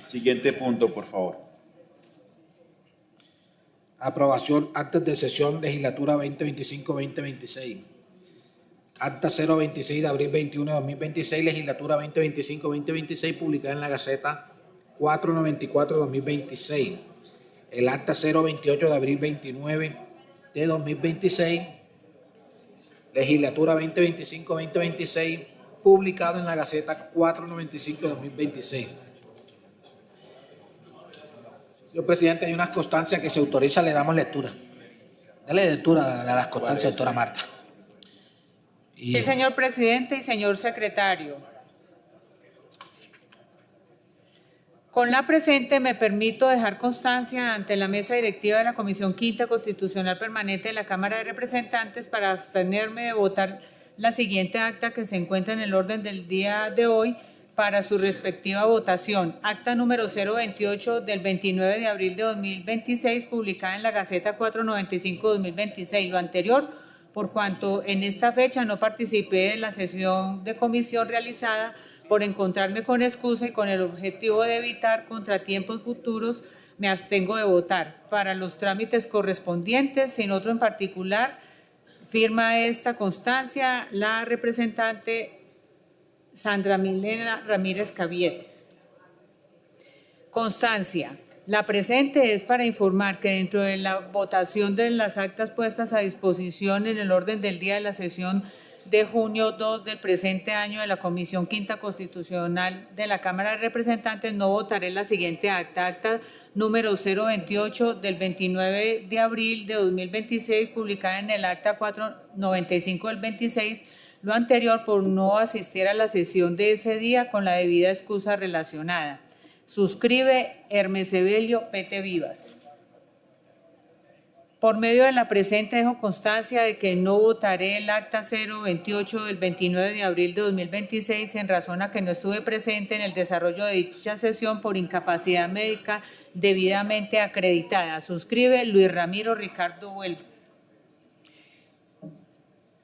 Siguiente punto, por favor. Aprobación actas de sesión legislatura 2025-2026. Acta 026 de abril 21 de 2026, legislatura 2025-2026, publicada en la Gaceta 494-2026. El acta 028 de abril 29 de 2026, legislatura 2025-2026, publicado en la Gaceta 495-2026. Señor presidente, hay unas constancias que se autorizan, le damos lectura. Dale lectura a las constancias, doctora Marta. Sí, señor presidente y señor secretario. Con la presente me permito dejar constancia ante la mesa directiva de la Comisión Quinta Constitucional Permanente de la Cámara de Representantes para abstenerme de votar la siguiente acta que se encuentra en el orden del día de hoy para su respectiva votación. Acta número 028 del 29 de abril de 2026, publicada en la Gaceta 495-2026. Lo anterior, por cuanto en esta fecha no participé de la sesión de comisión realizada por encontrarme con excusa y con el objetivo de evitar contratiempos futuros, me abstengo de votar. Para los trámites correspondientes, sin otro en particular, firma esta constancia la representante Sandra Milena Ramírez Caviedes. Constancia. La presente es para informar que dentro de la votación de las actas puestas a disposición en el orden del día de la sesión de junio 2 del presente año de la Comisión Quinta Constitucional de la Cámara de Representantes, no votaré la siguiente acta. Acta número 028 del 29 de abril de 2026, publicada en el acta 495 del 26, lo anterior por no asistir a la sesión de ese día con la debida excusa relacionada. Suscribe Hermes Evelio Pete Vivas. Por medio de la presente dejo constancia de que no votaré el acta 028 del 29 de abril de 2026 en razón a que no estuve presente en el desarrollo de dicha sesión por incapacidad médica debidamente acreditada. Suscribe Luis Ramiro Ricardo Huelva.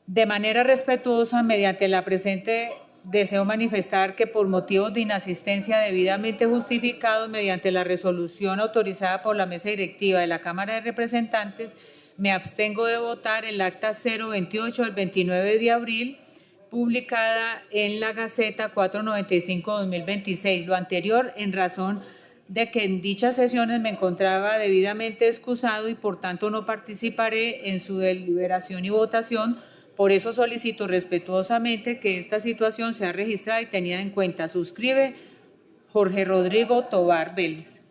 De manera respetuosa, mediante la presente deseo manifestar que por motivos de inasistencia debidamente justificados mediante la resolución autorizada por la mesa directiva de la Cámara de Representantes, me abstengo de votar el acta 028 del 29 de abril, publicada en la Gaceta 495-2026. Lo anterior en razón de que en dichas sesiones me encontraba debidamente excusado y por tanto no participaré en su deliberación y votación. Por eso solicito respetuosamente que esta situación sea registrada y tenida en cuenta. Suscribe Jorge Rodrigo Tobar Vélez.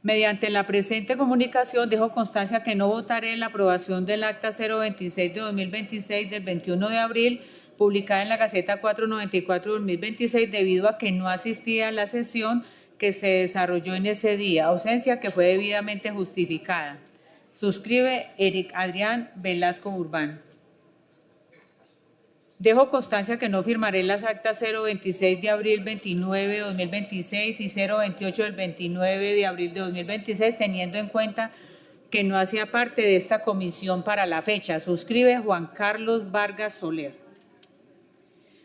Mediante la presente comunicación dejo constancia que no votaré la aprobación del acta 026 de 2026 del 21 de abril, publicada en la Gaceta 494 de 2026, debido a que no asistí a la sesión que se desarrolló en ese día, ausencia que fue debidamente justificada. Suscribe Eric Adrián Velasco Urbán. Dejo constancia que no firmaré las actas 026 de abril 29 de 2026 y 028 del 29 de abril de 2026, teniendo en cuenta que no hacía parte de esta comisión para la fecha. Suscribe Juan Carlos Vargas Soler.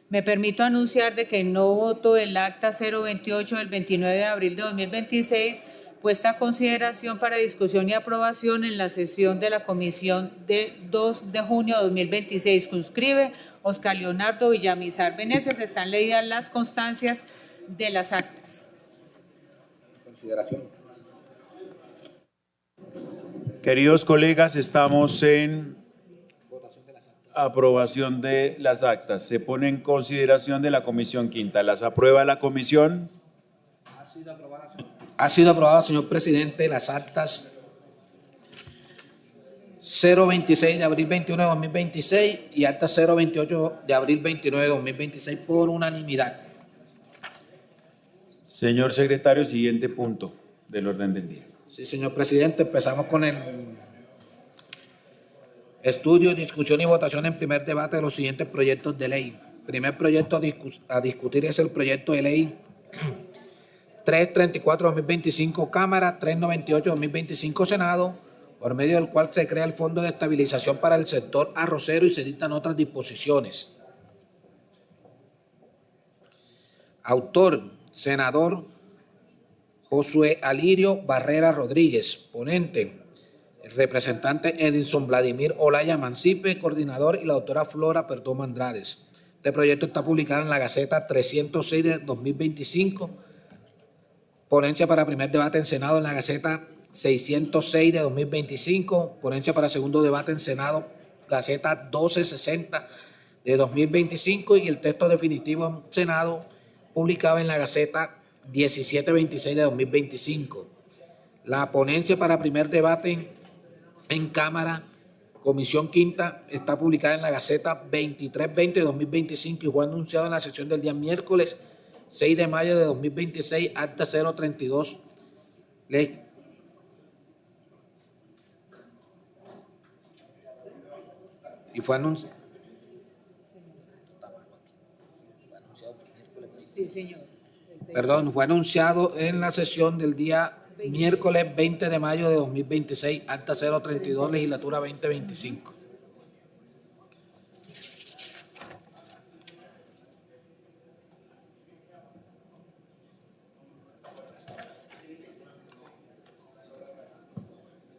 Me permito anunciar de que no voto el acta 028 del 29 de abril de 2026, puesta a consideración para discusión y aprobación en la sesión de la Comisión de 2 de junio de 2026. Suscribe Oscar Leonardo Villamizar Beneses. Están leídas las constancias de las actas. Consideración. Queridos colegas, estamos en aprobación de las actas. Se pone en consideración de la Comisión Quinta. ¿Las aprueba la comisión? Ha sido aprobada, señor presidente, las actas 026 de abril 21 de 2026 y acta 028 de abril 29 de 2026 por unanimidad. Señor secretario, siguiente punto del orden del día. Sí, señor presidente, empezamos con el estudio, discusión y votación en primer debate de los siguientes proyectos de ley. Primer proyecto a discutir es el proyecto de ley 334-2025 Cámara, 398-2025 Senado, por medio del cual se crea el Fondo de Estabilización para el Sector Arrocero y se dictan otras disposiciones. Autor, Senador Josué Alirio Barrera Rodríguez. Ponente, el representante Edinson Vladimir Olaya Mancipe, coordinador, y la doctora Flora Perdomo Andrades. Este proyecto está publicado en la Gaceta 306 de 2025. Ponencia para primer debate en Senado en la Gaceta 606 de 2025. Ponencia para segundo debate en Senado, Gaceta 1260 de 2025. Y el texto definitivo en Senado, publicado en la Gaceta 1726 de 2025. La ponencia para primer debate en Cámara, Comisión Quinta, está publicada en la Gaceta 2320 de 2025 y fue anunciado en la sesión del día miércoles 6 de mayo de 2026, acta 032. Y fue anunciado. Sí, señor. Perdón, fue anunciado en la sesión del día miércoles 20 de mayo de 2026, acta 032, legislatura 2025.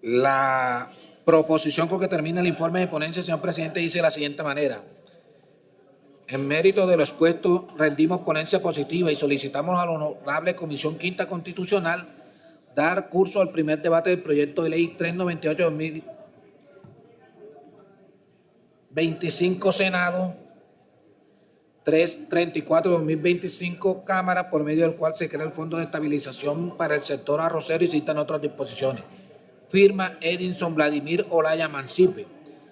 La proposición con que termina el informe de ponencia, señor presidente, dice de la siguiente manera. En mérito de lo expuesto, rendimos ponencia positiva y solicitamos a la honorable Comisión Quinta Constitucional dar curso al primer debate del proyecto de ley 398-2025 Senado, 334-2025 Cámara, por medio del cual se crea el Fondo de Estabilización para el sector arrocero y citan otras disposiciones. Firma Edinson Vladimir Olaya Mancipe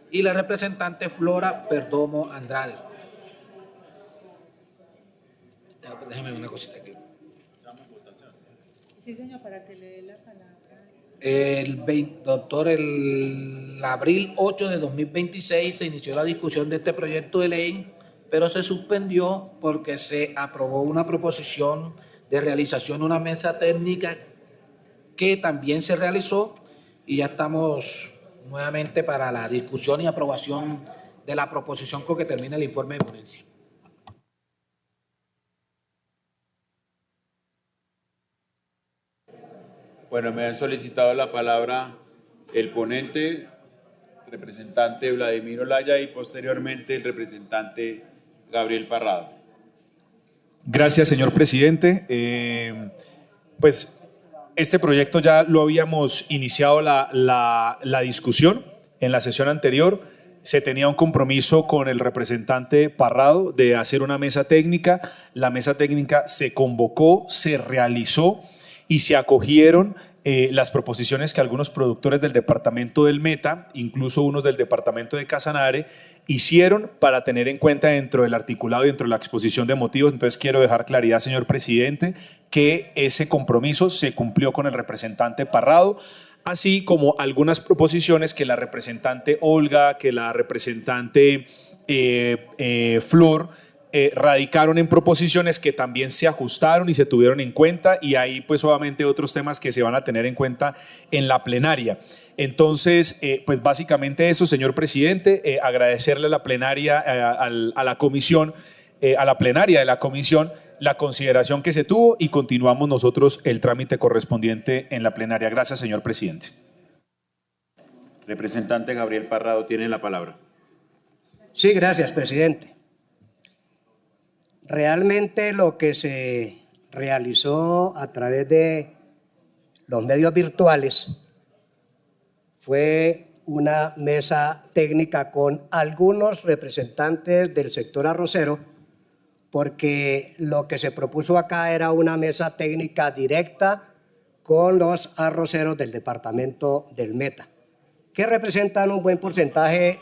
y la representante Flora Perdomo Andrade. Déjeme una cosita aquí. Sí, señor, para que le dé la palabra. El abril 8 de 2026 se inició la discusión de este proyecto de ley, pero se suspendió porque se aprobó una proposición de realización de una mesa técnica que también se realizó y ya estamos nuevamente para la discusión y aprobación de la proposición con que termina el informe de ponencia. Bueno, me han solicitado la palabra el ponente, representante Vladimir Olaya, y posteriormente el representante Gabriel Parrado. Gracias, señor presidente. Pues este proyecto ya lo habíamos iniciado la discusión en la sesión anterior. Se tenía un compromiso con el representante Parrado de hacer una mesa técnica. La mesa técnica se convocó, se realizó y se acogieron las proposiciones que algunos productores del departamento del Meta, incluso unos del departamento de Casanare, hicieron para tener en cuenta dentro del articulado y dentro de la exposición de motivos. Entonces quiero dejar claridad, señor presidente, que ese compromiso se cumplió con el representante Parrado, así como algunas proposiciones que la representante Olga, que la representante Flor radicaron en proposiciones que también se ajustaron y se tuvieron en cuenta, y hay pues obviamente otros temas que se van a tener en cuenta en la plenaria. Entonces, pues básicamente eso, señor presidente, agradecerle a la plenaria, a la comisión, a la plenaria de la comisión, la consideración que se tuvo, y continuamos nosotros el trámite correspondiente en la plenaria. Gracias, señor presidente. Representante Gabriel Parrado tiene la palabra. Sí, gracias, presidente. Realmente lo que se realizó a través de los medios virtuales fue una mesa técnica con algunos representantes del sector arrocero, porque lo que se propuso acá era una mesa técnica directa con los arroceros del departamento del Meta, que representan un buen porcentaje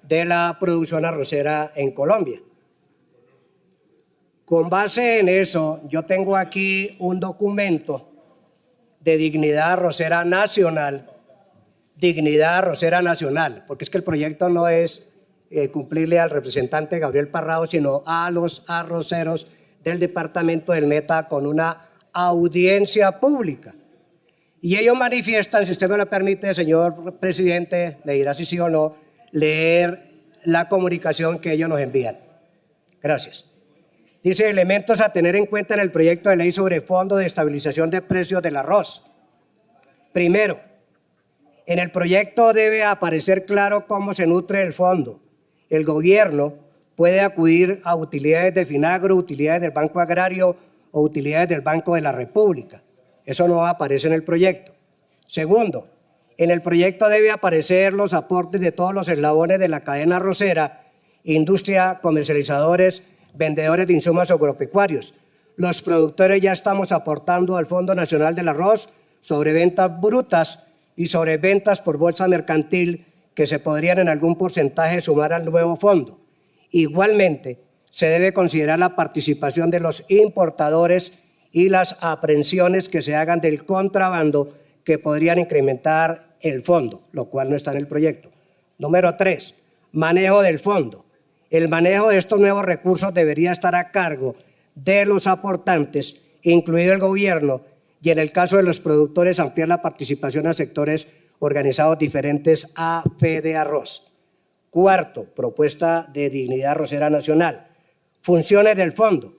de la producción arrocera en Colombia. Con base en eso, yo tengo aquí un documento de Dignidad Arrocera Nacional, porque es que el proyecto no es cumplirle al representante Gabriel Parrado, sino a los arroceros del departamento del Meta con una audiencia pública. Y ellos manifiestan, si usted me lo permite, señor presidente, me dirá si sí o no, leer la comunicación que ellos nos envían. Gracias. Dice elementos a tener en cuenta en el proyecto de ley sobre Fondo de Estabilización de Precios del Arroz. Primero, en el proyecto debe aparecer claro cómo se nutre el fondo. El gobierno puede acudir a utilidades de Finagro, utilidades del Banco Agrario o utilidades del Banco de la República. Eso no aparece en el proyecto. Segundo, en el proyecto debe aparecer los aportes de todos los eslabones de la cadena arrocera, industria, comercializadores, vendedores de insumos agropecuarios. Los productores ya estamos aportando al Fondo Nacional del Arroz sobre ventas brutas y sobre ventas por bolsa mercantil que se podrían en algún porcentaje sumar al nuevo fondo. Igualmente, se debe considerar la participación de los importadores y las aprehensiones que se hagan del contrabando que podrían incrementar el fondo, lo cual no está en el proyecto. Número 3, manejo del fondo. El manejo de estos nuevos recursos debería estar a cargo de los aportantes, incluido el gobierno, y en el caso de los productores ampliar la participación a sectores organizados diferentes a Fede Arroz. Cuarto, propuesta de Dignidad Arrocera Nacional. Funciones del fondo.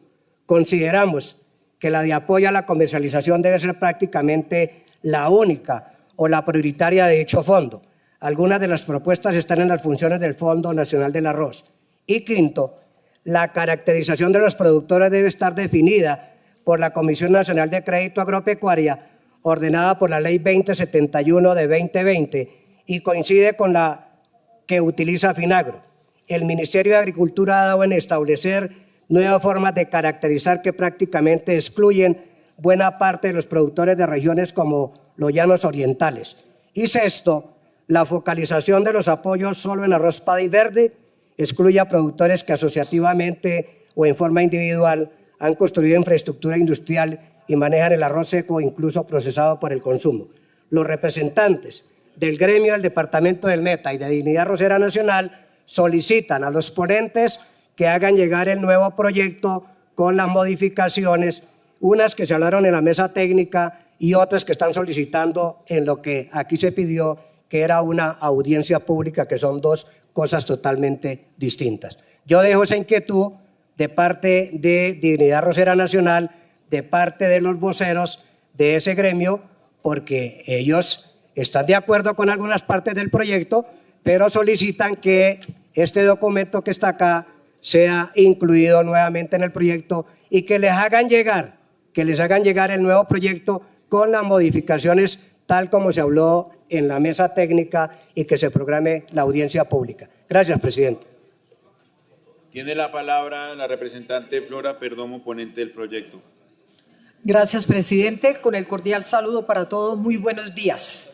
Consideramos que la de apoyo a la comercialización debe ser prácticamente la única o la prioritaria de dicho fondo. Algunas de las propuestas están en las funciones del Fondo Nacional del Arroz. Y quinto, la caracterización de los productores debe estar definida por la Comisión Nacional de Crédito Agropecuaria, ordenada por la Ley 2071 de 2020 y coincide con la que utiliza Finagro. El Ministerio de Agricultura ha dado en establecer nuevas formas de caracterizar que prácticamente excluyen buena parte de los productores de regiones como los llanos orientales. Y sexto, la focalización de los apoyos solo en arroz paddy verde excluye a productores que asociativamente o en forma individual han construido infraestructura industrial y manejan el arroz seco, incluso procesado por el consumo. Los representantes del gremio del Departamento del Meta y de Dignidad Arrocera Nacional solicitan a los ponentes que hagan llegar el nuevo proyecto con las modificaciones, unas que se hablaron en la mesa técnica y otras que están solicitando en lo que aquí se pidió, que era una audiencia pública, que son dos cosas totalmente distintas. Yo dejo esa inquietud de parte de Dignidad Arrocera Nacional, de parte de los voceros de ese gremio, porque ellos están de acuerdo con algunas partes del proyecto, pero solicitan que este documento que está acá sea incluido nuevamente en el proyecto y que les hagan llegar el nuevo proyecto con las modificaciones tal como se habló en la mesa técnica y que se programe la audiencia pública. Gracias, presidente. Tiene la palabra la representante Flora Perdomo, ponente del proyecto. Gracias, presidente. Con el cordial saludo para todos, muy buenos días.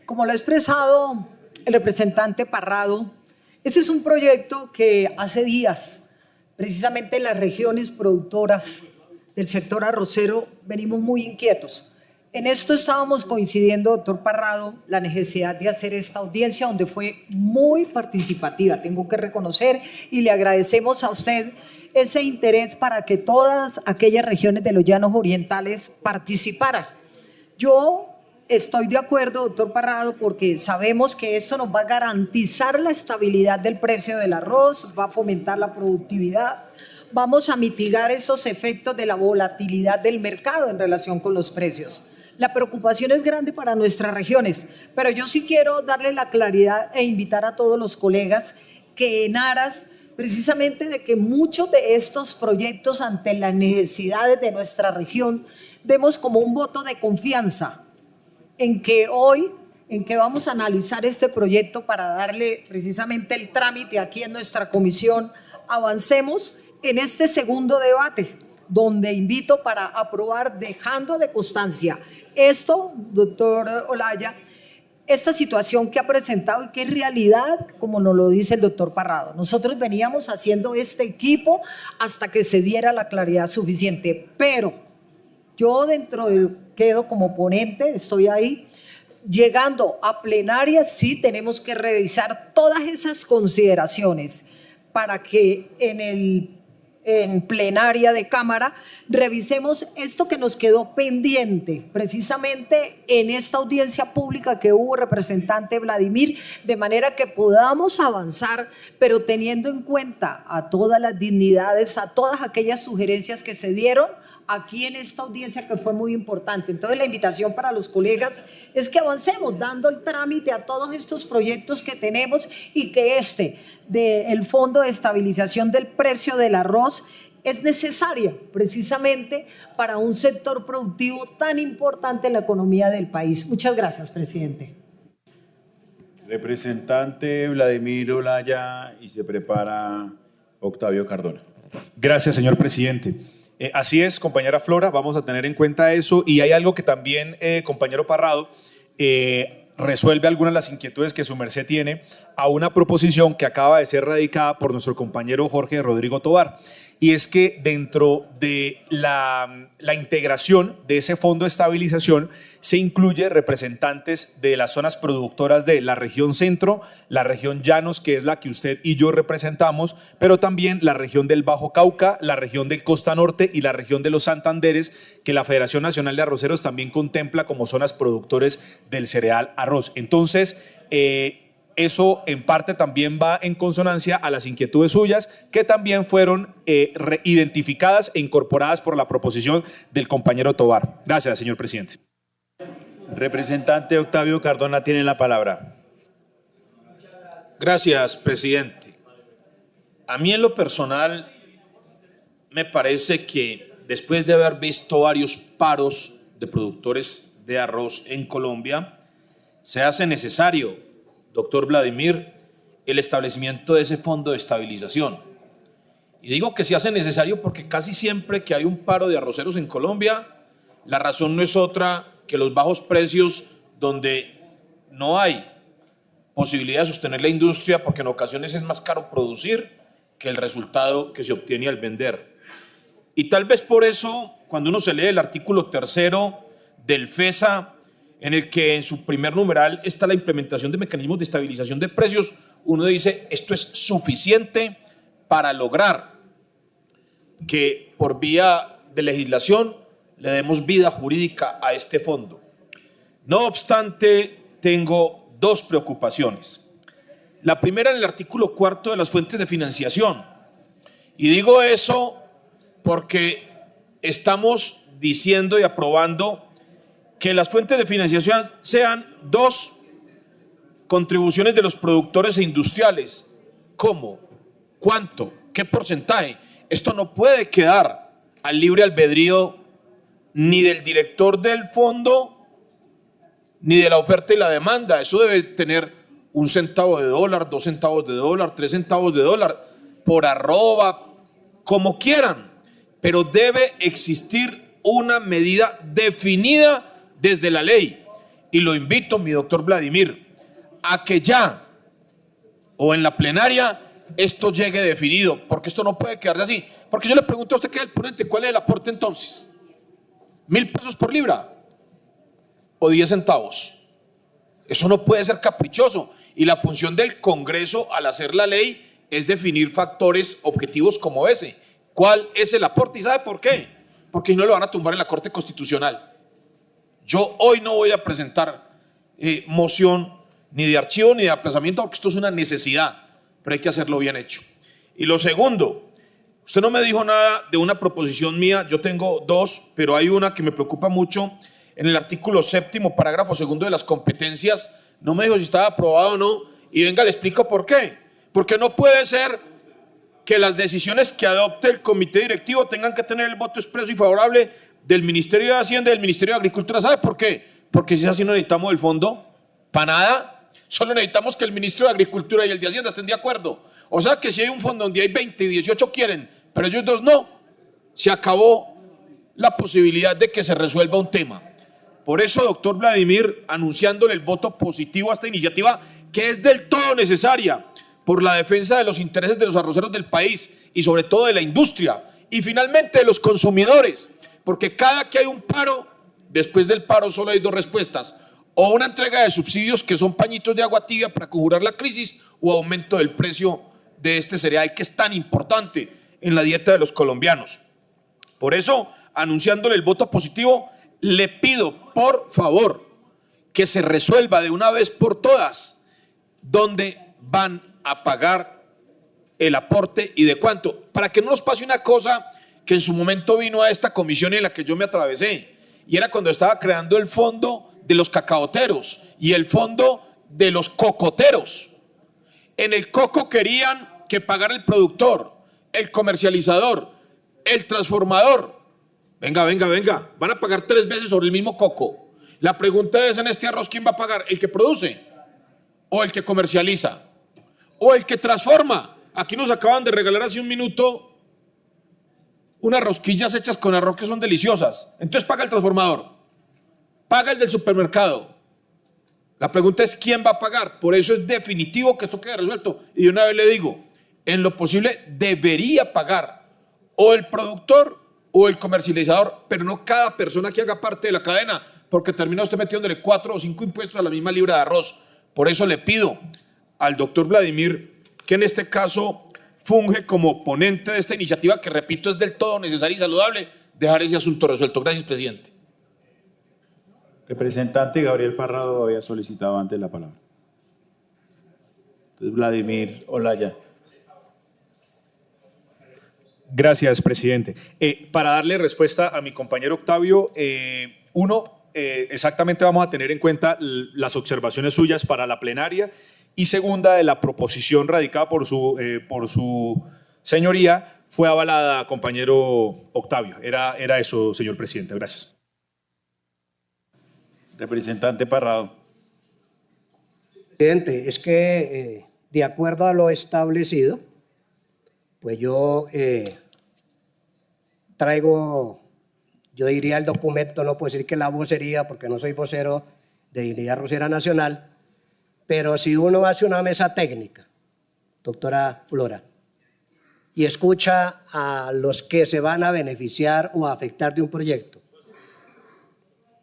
Como lo ha expresado el representante Parrado, este es un proyecto que hace días, precisamente en las regiones productoras del sector arrocero, venimos muy inquietos. En esto estábamos coincidiendo, doctor Parrado, la necesidad de hacer esta audiencia donde fue muy participativa, tengo que reconocer, y le agradecemos a usted ese interés para que todas aquellas regiones de los llanos orientales participaran. Yo estoy de acuerdo, doctor Parrado, porque sabemos que esto nos va a garantizar la estabilidad del precio del arroz, va a fomentar la productividad, vamos a mitigar esos efectos de la volatilidad del mercado en relación con los precios. La preocupación es grande para nuestras regiones, pero yo sí quiero darle la claridad e invitar a todos los colegas que en aras precisamente de que muchos de estos proyectos ante las necesidades de nuestra región demos como un voto de confianza en que hoy, en que vamos a analizar este proyecto para darle precisamente el trámite aquí en nuestra comisión, avancemos en este segundo debate, donde invito para aprobar dejando de constancia esto, doctor Olaya, esta situación que ha presentado y que es realidad, como nos lo dice el doctor Parrado. Nosotros veníamos haciendo este equipo hasta que se diera la claridad suficiente, pero yo quedo como ponente, estoy ahí, llegando a plenaria, sí tenemos que revisar todas esas consideraciones para que en en plenaria de Cámara, revisemos esto que nos quedó pendiente precisamente en esta audiencia pública que hubo, representante Vladimir, de manera que podamos avanzar, pero teniendo en cuenta a todas las dignidades, a todas aquellas sugerencias que se dieron aquí en esta audiencia que fue muy importante. Entonces la invitación para los colegas es que avancemos dando el trámite a todos estos proyectos que tenemos y que del Fondo de Estabilización del Precio del Arroz es necesaria precisamente para un sector productivo tan importante en la economía del país. Muchas gracias, presidente. Representante Vladimir Olaya, y se prepara Octavio Cardona. Gracias, señor presidente. Así es, compañera Flora, vamos a tener en cuenta eso. Y hay algo que también, compañero Parrado, resuelve algunas de las inquietudes que su merced tiene a una proposición que acaba de ser radicada por nuestro compañero Jorge Rodrigo Tovar. Y es que dentro de la integración de ese fondo de estabilización se incluye representantes de las zonas productoras de la región centro, la región Llanos, que es la que usted y yo representamos, pero también la región del Bajo Cauca, la región del Costa Norte y la región de los Santanderes, que la Federación Nacional de Arroceros también contempla como zonas productores del cereal arroz. Entonces, eso en parte también va en consonancia a las inquietudes suyas, que también fueron identificadas e incorporadas por la proposición del compañero Tovar. Gracias, señor presidente. Representante Octavio Cardona tiene la palabra. Gracias, presidente. A mí en lo personal me parece que después de haber visto varios paros de productores de arroz en Colombia, se hace necesario, doctor Vladimir, el establecimiento de ese fondo de estabilización. Y digo que se hace necesario porque casi siempre que hay un paro de arroceros en Colombia, la razón no es otra que los bajos precios, donde no hay posibilidad de sostener la industria porque en ocasiones es más caro producir que el resultado que se obtiene al vender. Y tal vez por eso, cuando uno se lee el artículo 3 del FESA, en el que en su primer numeral está la implementación de mecanismos de estabilización de precios, uno dice, esto es suficiente para lograr que por vía de legislación le demos vida jurídica a este fondo. No obstante, tengo dos preocupaciones. La primera en el artículo 4 de las fuentes de financiación. Y digo eso porque estamos diciendo y aprobando que las fuentes de financiación sean 2 contribuciones de los productores e industriales. ¿Cómo? ¿Cuánto? ¿Qué porcentaje? Esto no puede quedar al libre albedrío ni del director del fondo, ni de la oferta y la demanda. Eso debe tener 1 centavo de dólar, 2 centavos de dólar, 3 centavos de dólar, por arroba, como quieran. Pero debe existir una medida definida desde la ley. Y lo invito, mi doctor Vladimir, a que ya o en la plenaria esto llegue definido, porque esto no puede quedarse así. Porque yo le pregunto a usted, ¿qué es el ponente? ¿Cuál es el aporte entonces? ¿1.000 pesos por libra o 10 centavos? Eso no puede ser caprichoso. Y la función del Congreso al hacer la ley es definir factores objetivos como ese. ¿Cuál es el aporte? ¿Y sabe por qué? Porque no lo van a tumbar en la Corte Constitucional. Yo hoy no voy a presentar moción ni de archivo ni de aplazamiento, porque esto es una necesidad, pero hay que hacerlo bien hecho. Y lo segundo, usted no me dijo nada de una proposición mía, yo tengo 2, pero hay una que me preocupa mucho. En el artículo 7º, parágrafo 2 de las competencias, no me dijo si estaba aprobado o no, y venga, le explico por qué. Porque no puede ser que las decisiones que adopte el comité directivo tengan que tener el voto expreso y favorable del Ministerio de Hacienda y del Ministerio de Agricultura. ¿Sabe por qué? Porque si es así no necesitamos el fondo para nada, solo necesitamos que el Ministro de Agricultura y el de Hacienda estén de acuerdo. O sea que si hay un fondo donde hay 20 y 18 quieren, pero ellos 2 no, se acabó la posibilidad de que se resuelva un tema. Por eso, doctor Vladimir, anunciándole el voto positivo a esta iniciativa, que es del todo necesaria por la defensa de los intereses de los arroceros del país y sobre todo de la industria y finalmente de los consumidores, porque cada que hay un paro, después del paro solo hay 2 respuestas: o una entrega de subsidios que son pañitos de agua tibia para conjurar la crisis, o aumento del precio de este cereal que es tan importante en la dieta de los colombianos. Por eso, anunciándole el voto positivo, le pido, por favor, que se resuelva de una vez por todas dónde van a pagar el aporte y de cuánto, para que no nos pase una cosa que en su momento vino a esta comisión en la que yo me atravesé, y era cuando estaba creando el fondo de los cacaoteros y el fondo de los cocoteros. En el coco querían que pagara el productor, el comercializador, el transformador. Venga, van a pagar 3 veces sobre el mismo coco. La pregunta es, en este arroz, ¿quién va a pagar? ¿El que produce? ¿O el que comercializa? ¿O el que transforma? Aquí nos acaban de regalar hace un minuto unas rosquillas hechas con arroz que son deliciosas. Entonces paga el transformador, paga el del supermercado. La pregunta es, ¿quién va a pagar? Por eso es definitivo que esto quede resuelto. Y de una vez le digo, en lo posible debería pagar o el productor o el comercializador, pero no cada persona que haga parte de la cadena, porque termina usted metiéndole 4 o 5 impuestos a la misma libra de arroz. Por eso le pido al doctor Vladimir, que en este caso funge como ponente de esta iniciativa, que repito es del todo necesaria y saludable, dejar ese asunto resuelto. Gracias, presidente. Representante Gabriel Parrado había solicitado antes la palabra. Entonces, Vladimir Olaya. Gracias, presidente. Para darle respuesta a mi compañero Octavio, exactamente vamos a tener en cuenta las observaciones suyas para la plenaria, y segunda, de la proposición radicada por su señoría, fue avalada, compañero Octavio. Era eso, señor presidente. Gracias. Representante Parrado. Presidente, es que de acuerdo a lo establecido, pues yo traigo, yo diría el documento, no puedo decir que la vocería, porque no soy vocero de Dignidad Arrocera Nacional, pero si uno hace una mesa técnica, doctora Flora, y escucha a los que se van a beneficiar o a afectar de un proyecto,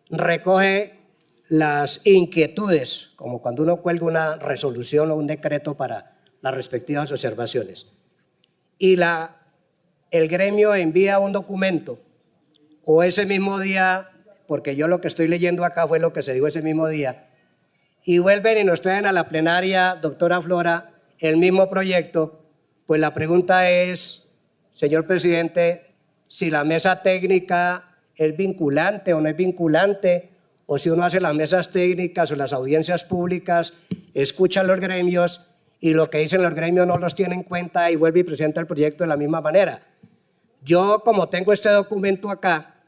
recoge las inquietudes, como cuando uno cuelga una resolución o un decreto para las respectivas observaciones, y el gremio envía un documento, o ese mismo día, porque yo lo que estoy leyendo acá fue lo que se dijo ese mismo día, y vuelven y nos traen a la plenaria, doctora Flora, el mismo proyecto, pues la pregunta es, señor presidente, si la mesa técnica es vinculante o no es vinculante, o si uno hace las mesas técnicas o las audiencias públicas, escucha a los gremios y lo que dicen los gremios no los tiene en cuenta y vuelve y presenta el proyecto de la misma manera. Yo, como tengo este documento acá,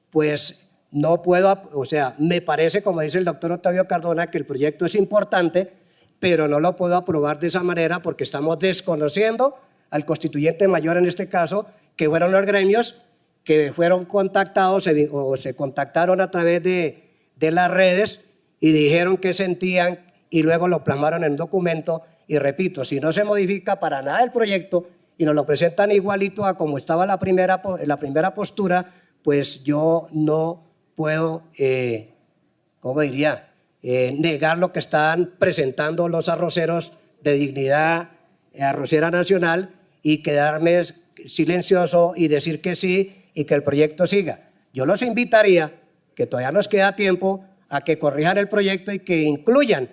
pues no puedo, o sea, me parece, como dice el doctor Octavio Cardona, que el proyecto es importante, pero no lo puedo aprobar de esa manera porque estamos desconociendo al constituyente mayor en este caso, que fueron los gremios que fueron contactados o se contactaron a través de las redes y dijeron que sentían y luego lo plasmaron en un documento. Y repito, si no se modifica para nada el proyecto y nos lo presentan igualito a como estaba la primera postura, pues yo no puedo, ¿cómo diría?, negar lo que están presentando los arroceros de Dignidad Arrocera Nacional y quedarme silencioso y decir que sí y que el proyecto siga. Yo los invitaría, que todavía nos queda tiempo, a que corrijan el proyecto y que incluyan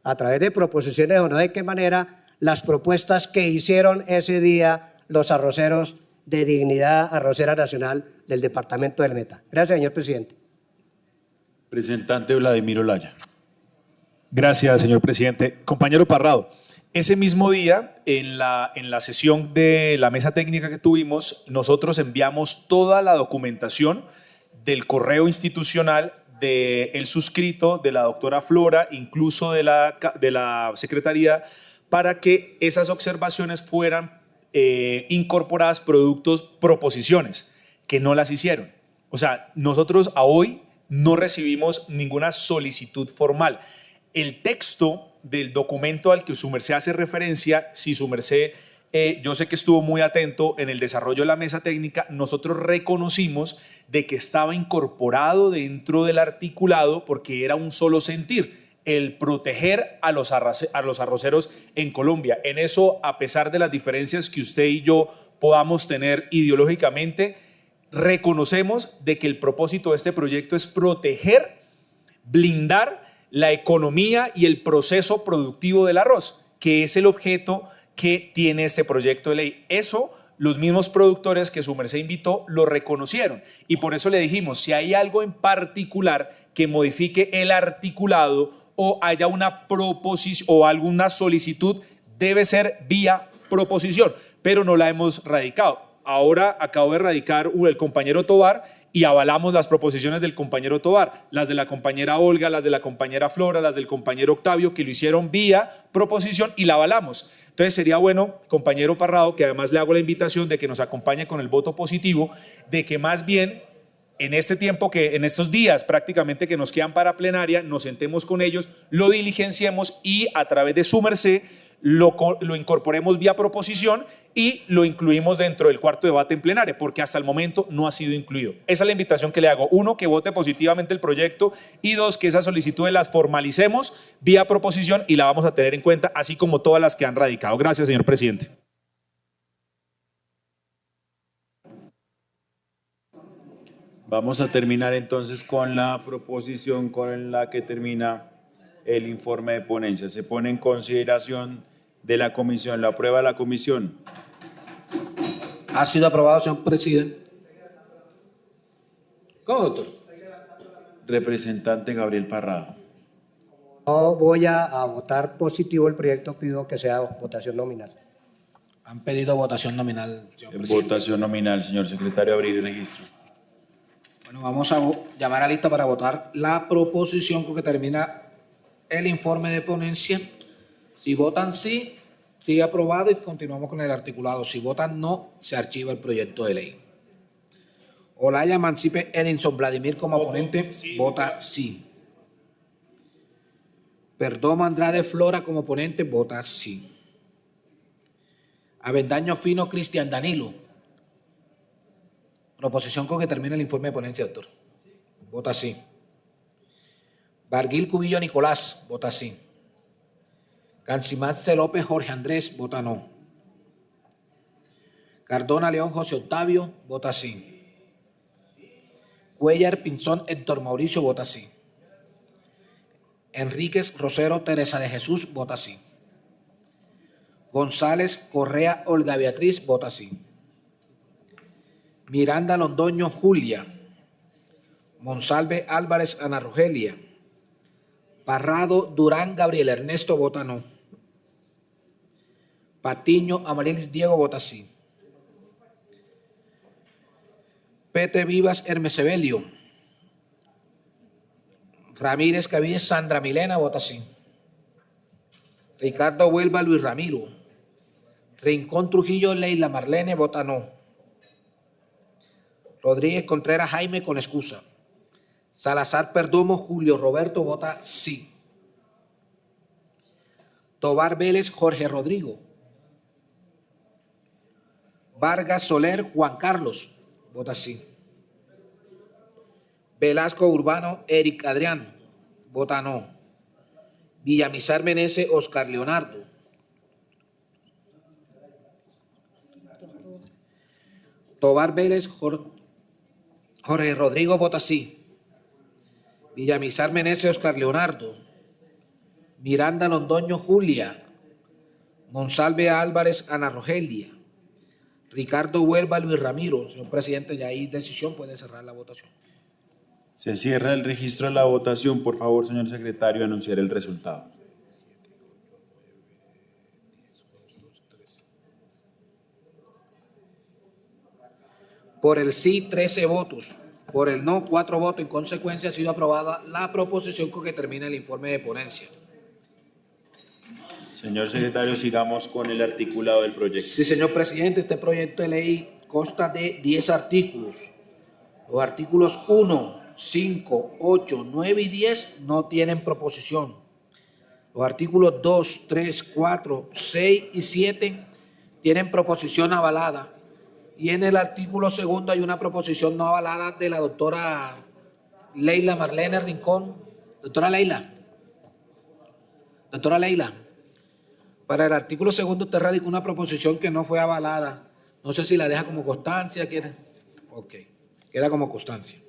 a través de proposiciones o no de qué manera las propuestas que hicieron ese día los arroceros de Dignidad Arrocera Nacional del departamento del Meta. Gracias, señor presidente. Representante Vladimir Olaya. Gracias, señor presidente. Compañero Parrado, ese mismo día, en la sesión de la mesa técnica que tuvimos, nosotros enviamos toda la documentación del correo institucional del suscrito de la doctora Flora, incluso de la Secretaría, para que esas observaciones fueran incorporadas proposiciones, que no las hicieron. O sea, nosotros a hoy no recibimos ninguna solicitud formal. El texto del documento al que su merced hace referencia, si su merced, yo sé que estuvo muy atento en el desarrollo de la mesa técnica, nosotros reconocimos de que estaba incorporado dentro del articulado porque era un solo sentir, el proteger a los arroceros en Colombia. En eso, a pesar de las diferencias que usted y yo podamos tener ideológicamente, reconocemos de que el propósito de este proyecto es proteger, blindar la economía y el proceso productivo del arroz, que es el objeto que tiene este proyecto de ley. Eso los mismos productores que su merced invitó lo reconocieron y por eso le dijimos, si hay algo en particular que modifique el articulado o haya una proposición o alguna solicitud, debe ser vía proposición, pero no la hemos radicado. Ahora acabo de radicar el compañero Tovar y avalamos las proposiciones del compañero Tovar, las de la compañera Olga, las de la compañera Flora, las del compañero Octavio, que lo hicieron vía proposición y la avalamos. Entonces sería bueno, compañero Parrado, que además le hago la invitación de que nos acompañe con el voto positivo, de que más bien en este tiempo, en estos días prácticamente que nos quedan para plenaria, nos sentemos con ellos, lo diligenciemos y a través de su merced lo incorporemos vía proposición y lo incluimos dentro del cuarto debate en plenaria, porque hasta el momento no ha sido incluido. Esa es la invitación que le hago. Uno, que vote positivamente el proyecto y dos, que esas solicitudes las formalicemos vía proposición y la vamos a tener en cuenta, así como todas las que han radicado. Gracias, señor presidente. Vamos a terminar entonces con la proposición con la que termina el informe de ponencia. Se pone en consideración de la comisión. ¿La aprueba la comisión? Ha sido aprobado, señor presidente. ¿Cómo, doctor? Representante Gabriel Parrado. No voy a votar positivo el proyecto, pido que sea votación nominal. Han pedido votación nominal, señor presidente. Votación nominal, señor secretario, abrir el registro. Bueno, vamos a llamar a lista para votar la proposición con que termina el informe de ponencia. Si votan sí, sigue aprobado y continuamos con el articulado. Si votan no, se archiva el proyecto de ley. Olaya Mancipe Edinson Vladimir como ponente, sí. Vota sí. Perdomo Andrade Flora como ponente, vota sí. Avendaño Fino Cristian Danilo. Proposición con que termina el informe de ponencia, doctor. Vota sí. Barguil Cubillo Nicolás, vota sí. Cancimance López Jorge Andrés, vota no. Cardona León José Octavio, vota sí. Cuellar Pinzón Héctor Mauricio, vota sí. Enríquez Rosero Teresa de Jesús, vota sí. González Correa Olga Beatriz, vota sí. Miranda Londoño Julia. Monsalve Álvarez Ana Rogelia. Parrado Durán Gabriel Ernesto, vota no. Patiño Amarilis Diego, vota sí. Pete Vivas Hermes Evelio. Ramírez Cavilles Sandra Milena, vota sí. Ricardo Huelva Luis Ramiro. Rincón Trujillo Leila Marlene, vota no. Rodríguez Contreras Jaime con excusa. Salazar Perdomo Julio Roberto, vota sí. Tovar Vélez Jorge Rodrigo. Vargas Soler Juan Carlos, vota sí. Velasco Urbano Eric Adrián, vota no. Villamizar Menezes Oscar Leonardo. Tovar Vélez Jorge Rodrigo, vota sí. Villamizar Menezes Oscar Leonardo. Miranda Londoño Julia. Monsalve Álvarez Ana Rogelia. Ricardo Huelva Luis Ramiro. Señor presidente, ya hay decisión, puede cerrar la votación. Se cierra el registro de la votación. Por favor, señor secretario, anunciar el resultado. Por el sí, 13 votos. Por el no, 4 votos. En consecuencia, ha sido aprobada la proposición con que termina el informe de ponencia. Señor secretario, sigamos con el articulado del proyecto. Sí, señor presidente, este proyecto de ley consta de 10 artículos. Los artículos 1, 5, 8, 9 y 10 no tienen proposición. Los artículos 2, 3, 4, 6 y 7 tienen proposición avalada. Y en el artículo segundo hay una proposición no avalada de la doctora Leila Marlene Rincón. Doctora Leila. Para el artículo segundo usted radicó una proposición que no fue avalada No sé si la deja como constancia, ¿quiere? Ok, queda como constancia.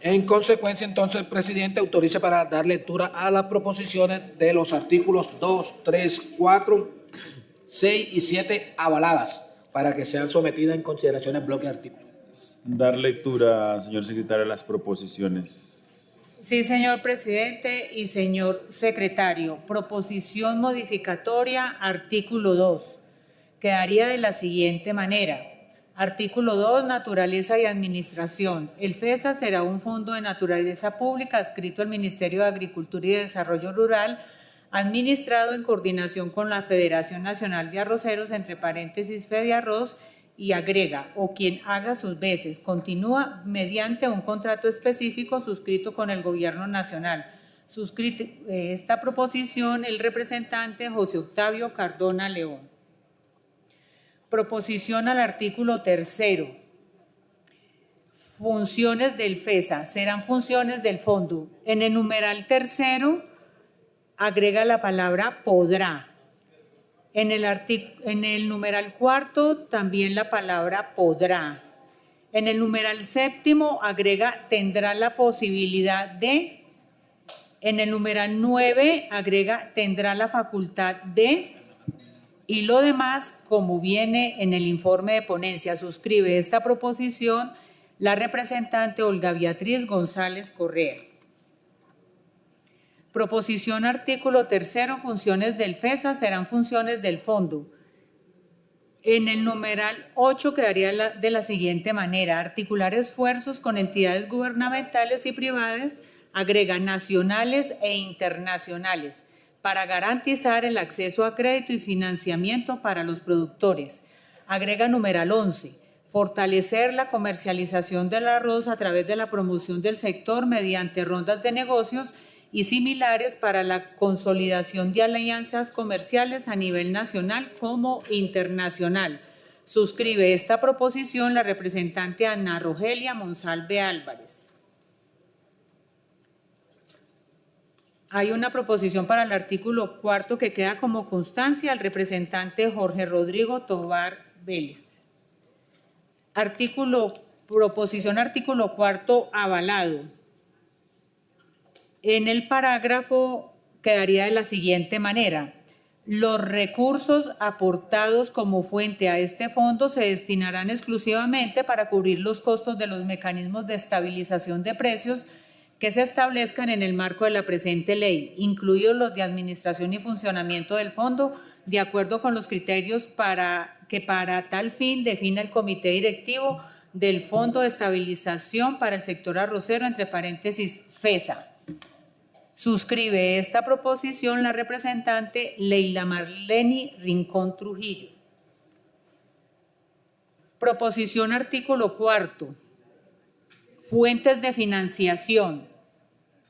En consecuencia, entonces, el presidente autoriza para dar lectura a las proposiciones de los artículos 2, 3, 4, 6 y 7 avaladas para que sean sometidas en consideración el bloque de artículos. Dar lectura, señor secretario, a las proposiciones. Sí, señor presidente y señor secretario. Proposición modificatoria, artículo 2. Quedaría de la siguiente manera. Artículo 2, naturaleza y administración. El FESA será un fondo de naturaleza pública adscrito al Ministerio de Agricultura y Desarrollo Rural, administrado en coordinación con la Federación Nacional de Arroceros, entre paréntesis, Fediarroz, y agrega, o quien haga sus veces, continúa mediante un contrato específico suscrito con el Gobierno Nacional. Suscrito esta proposición el representante José Octavio Cardona León. Proposición al artículo 3. Funciones del FESA serán funciones del fondo. En el numeral 3 agrega la palabra podrá. En el numeral 4 también la palabra podrá. En el numeral 7 agrega tendrá la posibilidad de. En el numeral 9 agrega tendrá la facultad de. Y lo demás, como viene en el informe de ponencia, suscribe esta proposición la representante Olga Beatriz González Correa. Proposición artículo 3, funciones del FESA serán funciones del fondo. En el numeral 8 quedaría de la siguiente manera: articular esfuerzos con entidades gubernamentales y privadas, agrega nacionales e internacionales, para garantizar el acceso a crédito y financiamiento para los productores. Agrega numeral 11, fortalecer la comercialización del arroz a través de la promoción del sector mediante rondas de negocios y similares para la consolidación de alianzas comerciales a nivel nacional como internacional. Suscribe esta proposición la representante Ana Rogelia Monsalve Álvarez. Hay una proposición para el artículo 4 que queda como constancia al representante Jorge Rodrigo Tovar Vélez. Proposición artículo 4 avalado. En el parágrafo quedaría de la siguiente manera: los recursos aportados como fuente a este fondo se destinarán exclusivamente para cubrir los costos de los mecanismos de estabilización de precios que se establezcan en el marco de la presente ley, incluidos los de administración y funcionamiento del fondo, de acuerdo con los criterios que para tal fin define el Comité Directivo del Fondo de Estabilización para el Sector Arrocero, entre paréntesis, FESA. Suscribe esta proposición la representante Leila Marleni Rincón Trujillo. Proposición artículo 4. Fuentes de financiación.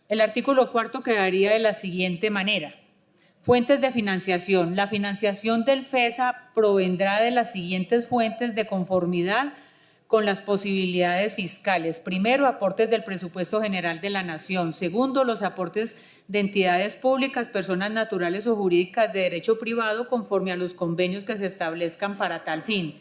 El artículo 4 quedaría de la siguiente manera: fuentes de financiación. La financiación del FESA provendrá de las siguientes fuentes de conformidad con las posibilidades fiscales. Primero, aportes del presupuesto general de la Nación. Segundo, los aportes de entidades públicas, personas naturales o jurídicas de derecho privado conforme a los convenios que se establezcan para tal fin.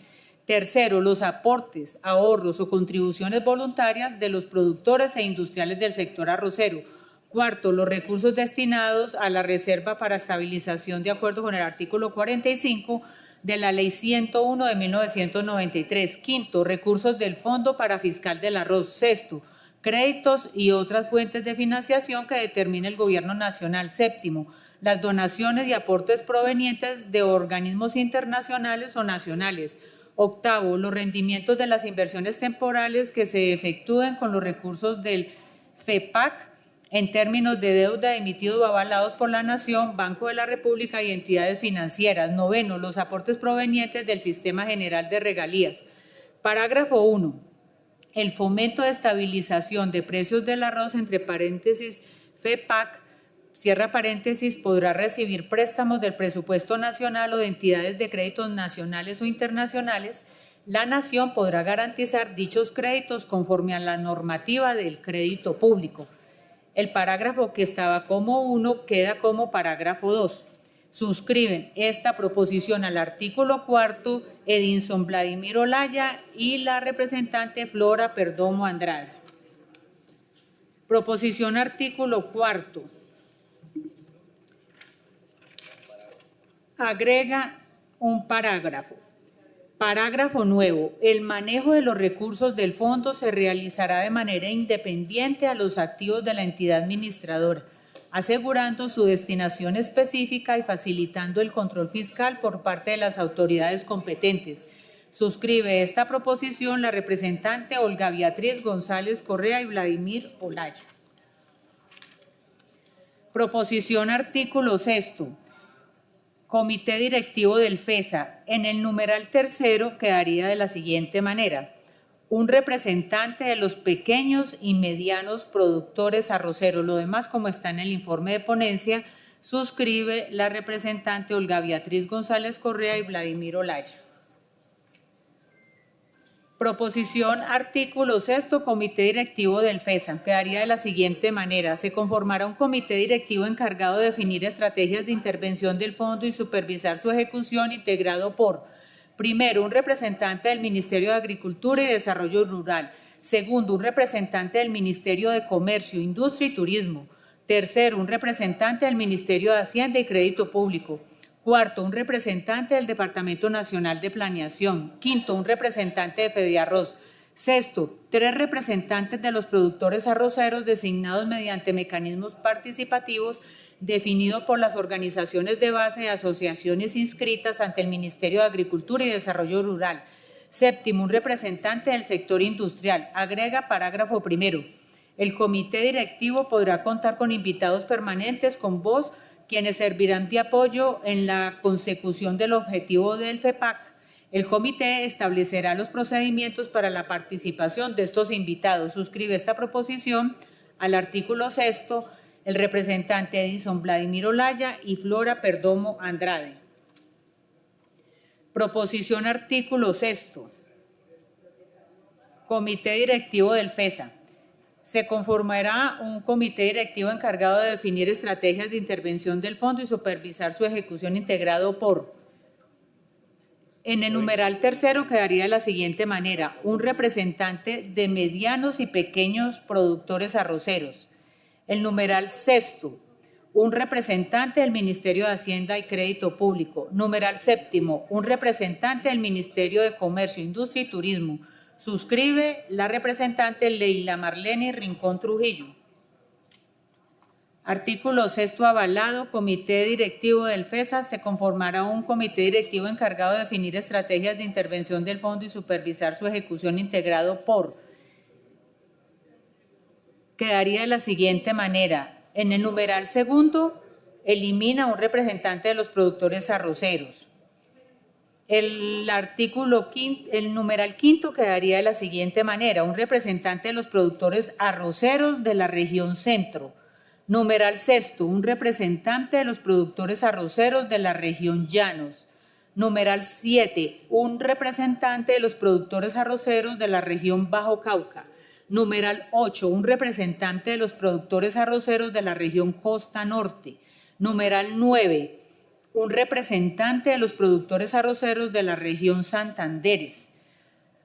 Tercero, los aportes, ahorros o contribuciones voluntarias de los productores e industriales del sector arrocero. Cuarto, los recursos destinados a la reserva para estabilización de acuerdo con el artículo 45 de la Ley 101 de 1993. Quinto, recursos del Fondo para Fiscal del Arroz. Sexto, créditos y otras fuentes de financiación que determine el Gobierno Nacional. Séptimo, las donaciones y aportes provenientes de organismos internacionales o nacionales. Octavo, los rendimientos de las inversiones temporales que se efectúen con los recursos del FEPAC en términos de deuda emitidos o avalados por la Nación, Banco de la República y entidades financieras. Noveno, los aportes provenientes del Sistema General de Regalías. Parágrafo 1. El fomento de estabilización de precios del arroz, entre paréntesis, FEPAC, cierra paréntesis, podrá recibir préstamos del presupuesto nacional o de entidades de créditos nacionales o internacionales. La Nación podrá garantizar dichos créditos conforme a la normativa del crédito público. El parágrafo que estaba como 1 queda como parágrafo 2. Suscriben esta proposición al artículo 4 Edinson Vladimir Olaya y la representante Flora Perdomo Andrade. Proposición artículo 4. Agrega un parágrafo. Parágrafo nuevo. El manejo de los recursos del fondo se realizará de manera independiente a los activos de la entidad administradora, asegurando su destinación específica y facilitando el control fiscal por parte de las autoridades competentes. Suscribe esta proposición la representante Olga Beatriz González Correa y Vladimir Olaya. Proposición artículo 6. Comité Directivo del FESA. En el numeral 3 quedaría de la siguiente manera. Un representante de los pequeños y medianos productores arroceros. Lo demás, como está en el informe de ponencia, suscribe la representante Olga Beatriz González Correa y Vladimir Olaya. Proposición artículo 6, Comité Directivo del FESA. Quedaría de la siguiente manera. Se conformará un comité directivo encargado de definir estrategias de intervención del fondo y supervisar su ejecución, integrado por, primero, un representante del Ministerio de Agricultura y Desarrollo Rural. Segundo, un representante del Ministerio de Comercio, Industria y Turismo. Tercero, un representante del Ministerio de Hacienda y Crédito Público. Cuarto, un representante del Departamento Nacional de Planeación. Quinto, un representante de Fediarroz. Sexto, 3 representantes de los productores arroceros designados mediante mecanismos participativos definidos por las organizaciones de base y asociaciones inscritas ante el Ministerio de Agricultura y Desarrollo Rural. Séptimo, un representante del sector industrial. Agrega parágrafo primero. El comité directivo podrá contar con invitados permanentes con voz, quienes servirán de apoyo en la consecución del objetivo del FEPAC. El comité establecerá los procedimientos para la participación de estos invitados. Suscribe esta proposición al artículo 6 el representante Edinson Vladimir Olaya y Flora Perdomo Andrade. Proposición artículo 6. Comité directivo del FESA. Se conformará un comité directivo encargado de definir estrategias de intervención del fondo y supervisar su ejecución, integrado por, en el numeral 3 quedaría de la siguiente manera, un representante de medianos y pequeños productores arroceros. El numeral 6, un representante del Ministerio de Hacienda y Crédito Público. Numeral 7, un representante del Ministerio de Comercio, Industria y Turismo. Suscribe la representante Leila Marlene Rincón Trujillo. Artículo 6 avalado. Comité directivo del FESA. Se conformará un comité directivo encargado de definir estrategias de intervención del fondo y supervisar su ejecución, integrado por. Quedaría de la siguiente manera. En el numeral 2, elimina un representante de los productores arroceros. El numeral 5 quedaría de la siguiente manera, un representante de los productores arroceros de la región centro. Numeral 6, un representante de los productores arroceros de la región llanos. Numeral 7, un representante de los productores arroceros de la región Bajo Cauca. Numeral 8, un representante de los productores arroceros de la región Costa Norte. Numeral 9, un representante de los productores arroceros de la región Santanderes.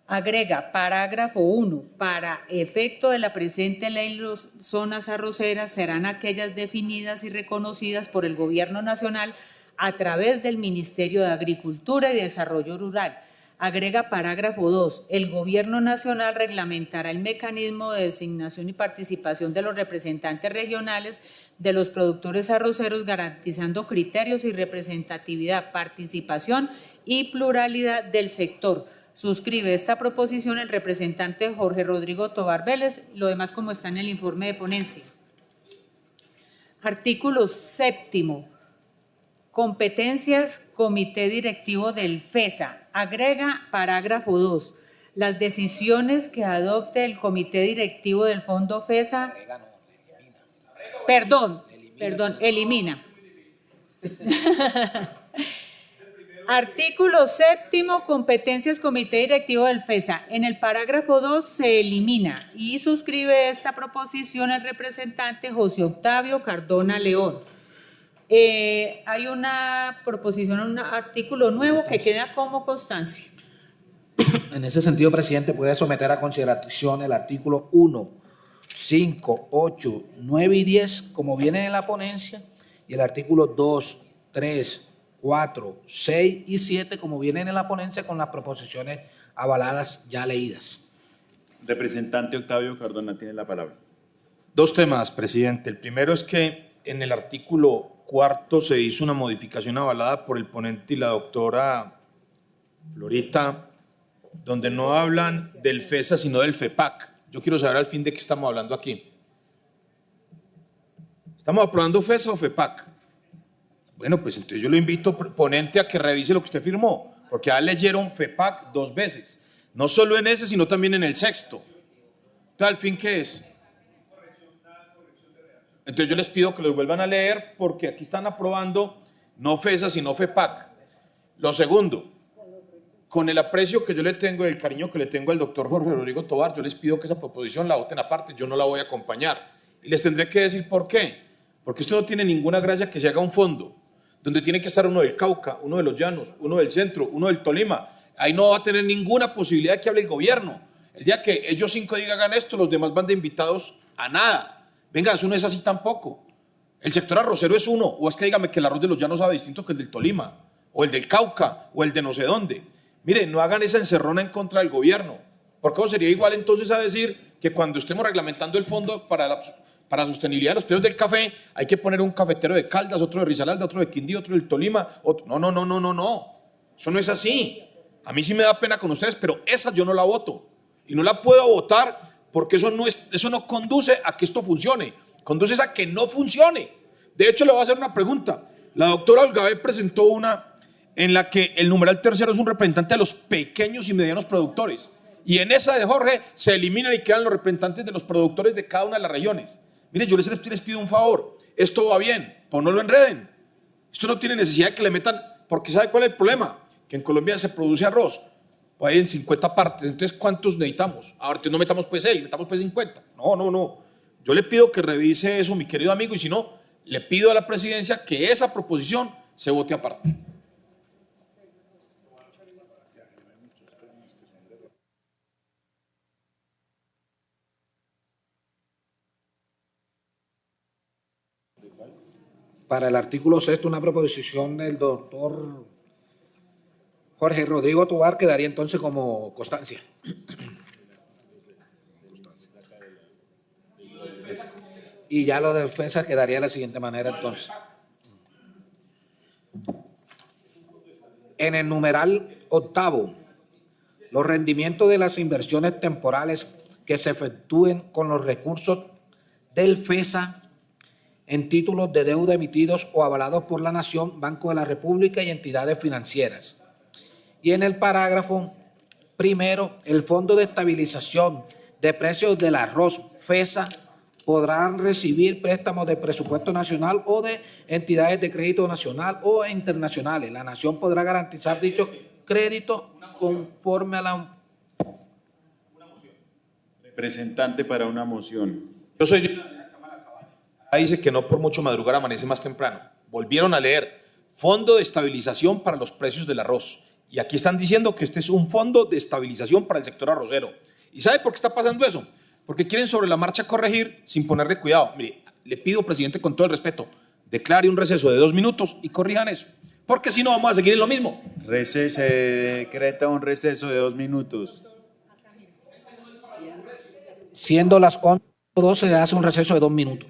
Agrega parágrafo 1. Para efecto de la presente ley, las zonas arroceras serán aquellas definidas y reconocidas por el Gobierno Nacional a través del Ministerio de Agricultura y Desarrollo Rural. Agrega parágrafo 2. El Gobierno Nacional reglamentará el mecanismo de designación y participación de los representantes regionales de los productores arroceros, garantizando criterios y representatividad, participación y pluralidad del sector. Suscribe esta proposición el representante Jorge Rodrigo Tobar Vélez, lo demás como está en el informe de ponencia. Artículo 7. Competencias, Comité Directivo del FESA. Agrega parágrafo 2. Las decisiones que adopte el Comité Directivo del Fondo FESA. Elimina. Artículo 7, competencias, Comité Directivo del FESA. En el parágrafo 2 se elimina y suscribe esta proposición el representante José Octavio Cardona León. Hay una proposición, un artículo nuevo que queda como constancia. En ese sentido, presidente, puede someter a consideración el artículo 1, 5, 8, 9 y 10, como viene en la ponencia, y el artículo 2, 3, 4, 6 y 7, como vienen en la ponencia, con las proposiciones avaladas ya leídas. Representante Octavio Cardona tiene la palabra. Dos temas, presidente. El primero es que en el artículo 4 se hizo una modificación avalada por el ponente y la doctora Florita, donde no hablan del FESA, sino del FEPAC. Yo quiero saber al fin de qué estamos hablando aquí. ¿Estamos aprobando FESA o FEPAC? Bueno, pues entonces yo lo invito, ponente, a que revise lo que usted firmó, porque ya leyeron FEPAC 2 veces. No solo en ese, sino también en el 6º. Entonces, ¿al fin qué es? Entonces yo les pido que los vuelvan a leer, porque aquí están aprobando no FESA, sino FEPAC. Lo segundo, con el aprecio que yo le tengo y el cariño que le tengo al doctor Jorge Rodrigo Tovar, yo les pido que esa proposición la voten aparte, yo no la voy a acompañar. Y les tendré que decir por qué. Porque esto no tiene ninguna gracia que se haga un fondo, donde tiene que estar uno del Cauca, uno de los Llanos, uno del Centro, uno del Tolima. Ahí no va a tener ninguna posibilidad de que hable el gobierno. El día que ellos 5 digan hagan esto, los demás van de invitados a nada. Venga, eso no es así tampoco. El sector arrocero es uno, o es que dígame que el arroz de los Llanos sabe distinto que el del Tolima, o el del Cauca, o el de no sé dónde. Miren, no hagan esa encerrona en contra del gobierno, porque eso sería igual entonces a decir que cuando estemos reglamentando el fondo para la sostenibilidad de los precios del café, hay que poner un cafetero de Caldas, otro de Risaralda, otro de Quindío, otro del Tolima, otro. No. Eso no es así. A mí sí me da pena con ustedes, pero esa yo no la voto. Y no la puedo votar porque eso no conduce a que esto funcione. Conduce a que no funcione. De hecho, le voy a hacer una pregunta. La doctora Olgavé presentó una en la que el numeral tercero es un representante de los pequeños y medianos productores. Y en esa de Jorge se eliminan y quedan los representantes de los productores de cada una de las regiones. Miren, yo les pido un favor. Esto va bien, pues no lo enreden. Esto no tiene necesidad de que le metan, porque ¿sabe cuál es el problema? Que en Colombia se produce arroz, pues hay en 50 partes. Entonces, ¿cuántos necesitamos? Ahora, no metamos pues 6, metamos pues 50. No. Yo le pido que revise eso, mi querido amigo, y si no, le pido a la presidencia que esa proposición se vote aparte. Para el artículo 6, una proposición del doctor Jorge Rodrigo Tovar quedaría entonces como constancia. Y ya lo de defensa quedaría de la siguiente manera entonces. En el numeral 8, los rendimientos de las inversiones temporales que se efectúen con los recursos del FESA en títulos de deuda emitidos o avalados por la Nación, Banco de la República y entidades financieras. Y en el parágrafo primero, el Fondo de Estabilización de Precios del Arroz, FESA, podrán recibir préstamos de presupuesto nacional o de entidades de crédito nacional o internacionales. La Nación podrá garantizar dicho crédito conforme a la... Representante para una moción. Yo soy... Ahí dice que no por mucho madrugar amanece más temprano. Volvieron a leer Fondo de Estabilización para los Precios del Arroz. Y aquí están diciendo que este es un fondo de estabilización para el sector arrocero. ¿Y sabe por qué está pasando eso? Porque quieren sobre la marcha corregir sin ponerle cuidado. Mire, le pido, presidente, con todo el respeto, declare un receso de 2 minutos y corrijan eso. Porque si no, vamos a seguir en lo mismo. Se decreta un receso de 2 minutos. Siendo las 11:12, se hace un receso de 2 minutos.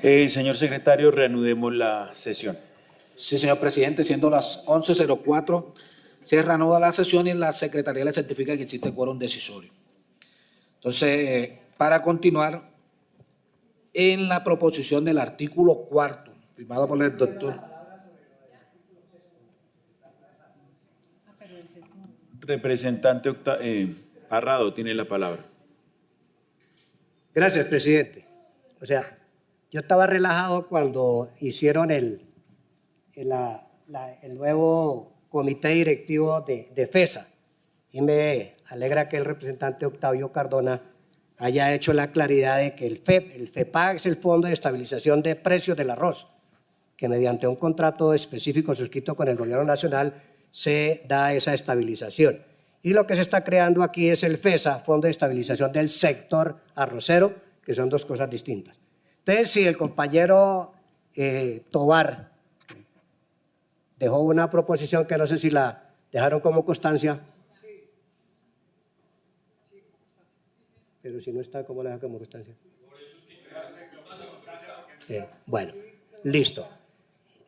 Señor secretario, reanudemos la sesión. Sí, señor presidente, siendo las 11:04, se reanuda la sesión y la Secretaría le certifica que existe quórum decisorio. Entonces, para continuar, en la proposición del artículo 4, firmado por el doctor. Representante Parrado tiene la palabra. Gracias, presidente. O sea, yo estaba relajado cuando hicieron el nuevo comité directivo de FESA y me alegra que el representante Octavio Cardona haya hecho la claridad de que el FEPAG es el Fondo de Estabilización de Precios del Arroz, que mediante un contrato específico suscrito con el Gobierno Nacional se da esa estabilización. Y lo que se está creando aquí es el FESA, Fondo de Estabilización del Sector Arrocero, que son dos cosas distintas. Entonces, si el compañero Tovar dejó una proposición que no sé si la dejaron como constancia, pero si no está, ¿cómo la dejan como constancia? Bueno, listo.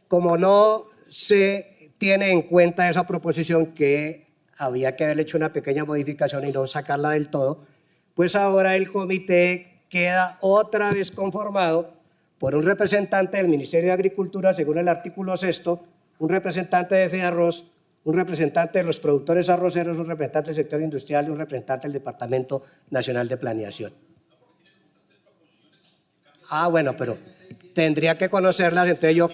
Como no se tiene en cuenta esa proposición que había que haberle hecho una pequeña modificación y no sacarla del todo, pues ahora el comité queda otra vez conformado por un representante del Ministerio de Agricultura, según el artículo 6, un representante de FEDARROZ, un representante de los productores arroceros, un representante del sector industrial y un representante del Departamento Nacional de Planeación. Ah, bueno, pero tendría que conocerlas, entonces yo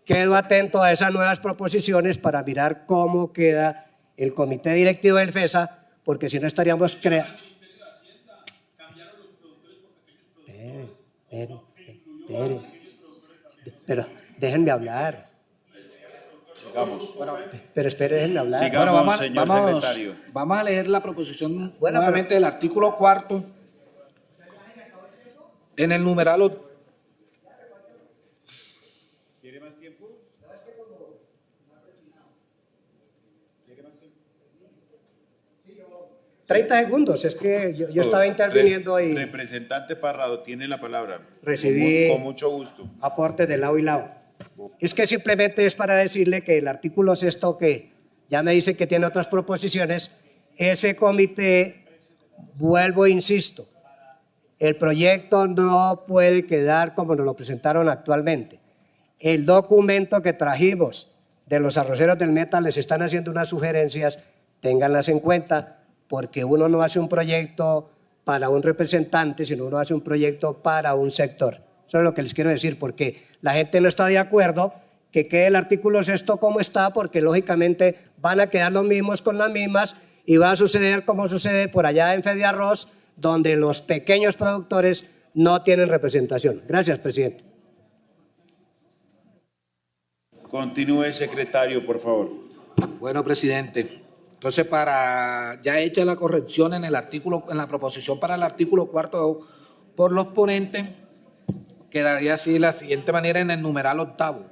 quedo atento a esas nuevas proposiciones para mirar cómo queda el comité directivo del FESA, porque si no estaríamos creando... Pero déjenme hablar. Sigamos. Pero espere, déjenme hablar. Sigamos, Bueno, señor secretario. vamos a leer la proposición Bueno, nuevamente del artículo 4. En el numeral... ¿Quiere más tiempo? 30 segundos, es que yo estaba interviniendo y Representante Parrado tiene la palabra. Recibí- Con mucho gusto. aportes de lado y lado. Es que simplemente es para decirle que el artículo 6, que ya me dice que tiene otras proposiciones, ese comité, vuelvo e insisto, el proyecto no puede quedar como nos lo presentaron actualmente. El documento que trajimos de los arroceros del Meta les están haciendo unas sugerencias, ténganlas en cuenta, porque uno no hace un proyecto para un representante, sino uno hace un proyecto para un sector. Eso es lo que les quiero decir, porque la gente no está de acuerdo que quede el artículo 6 como está, porque lógicamente van a quedar los mismos con las mismas y va a suceder como sucede por allá en FEDIARROZ, donde los pequeños productores no tienen representación. Gracias, presidente. Continúe, secretario, por favor. Bueno, presidente. Entonces, para ya hecha la corrección en el artículo, en la proposición para el artículo 4 por los ponentes, quedaría así de la siguiente manera en el numeral 8.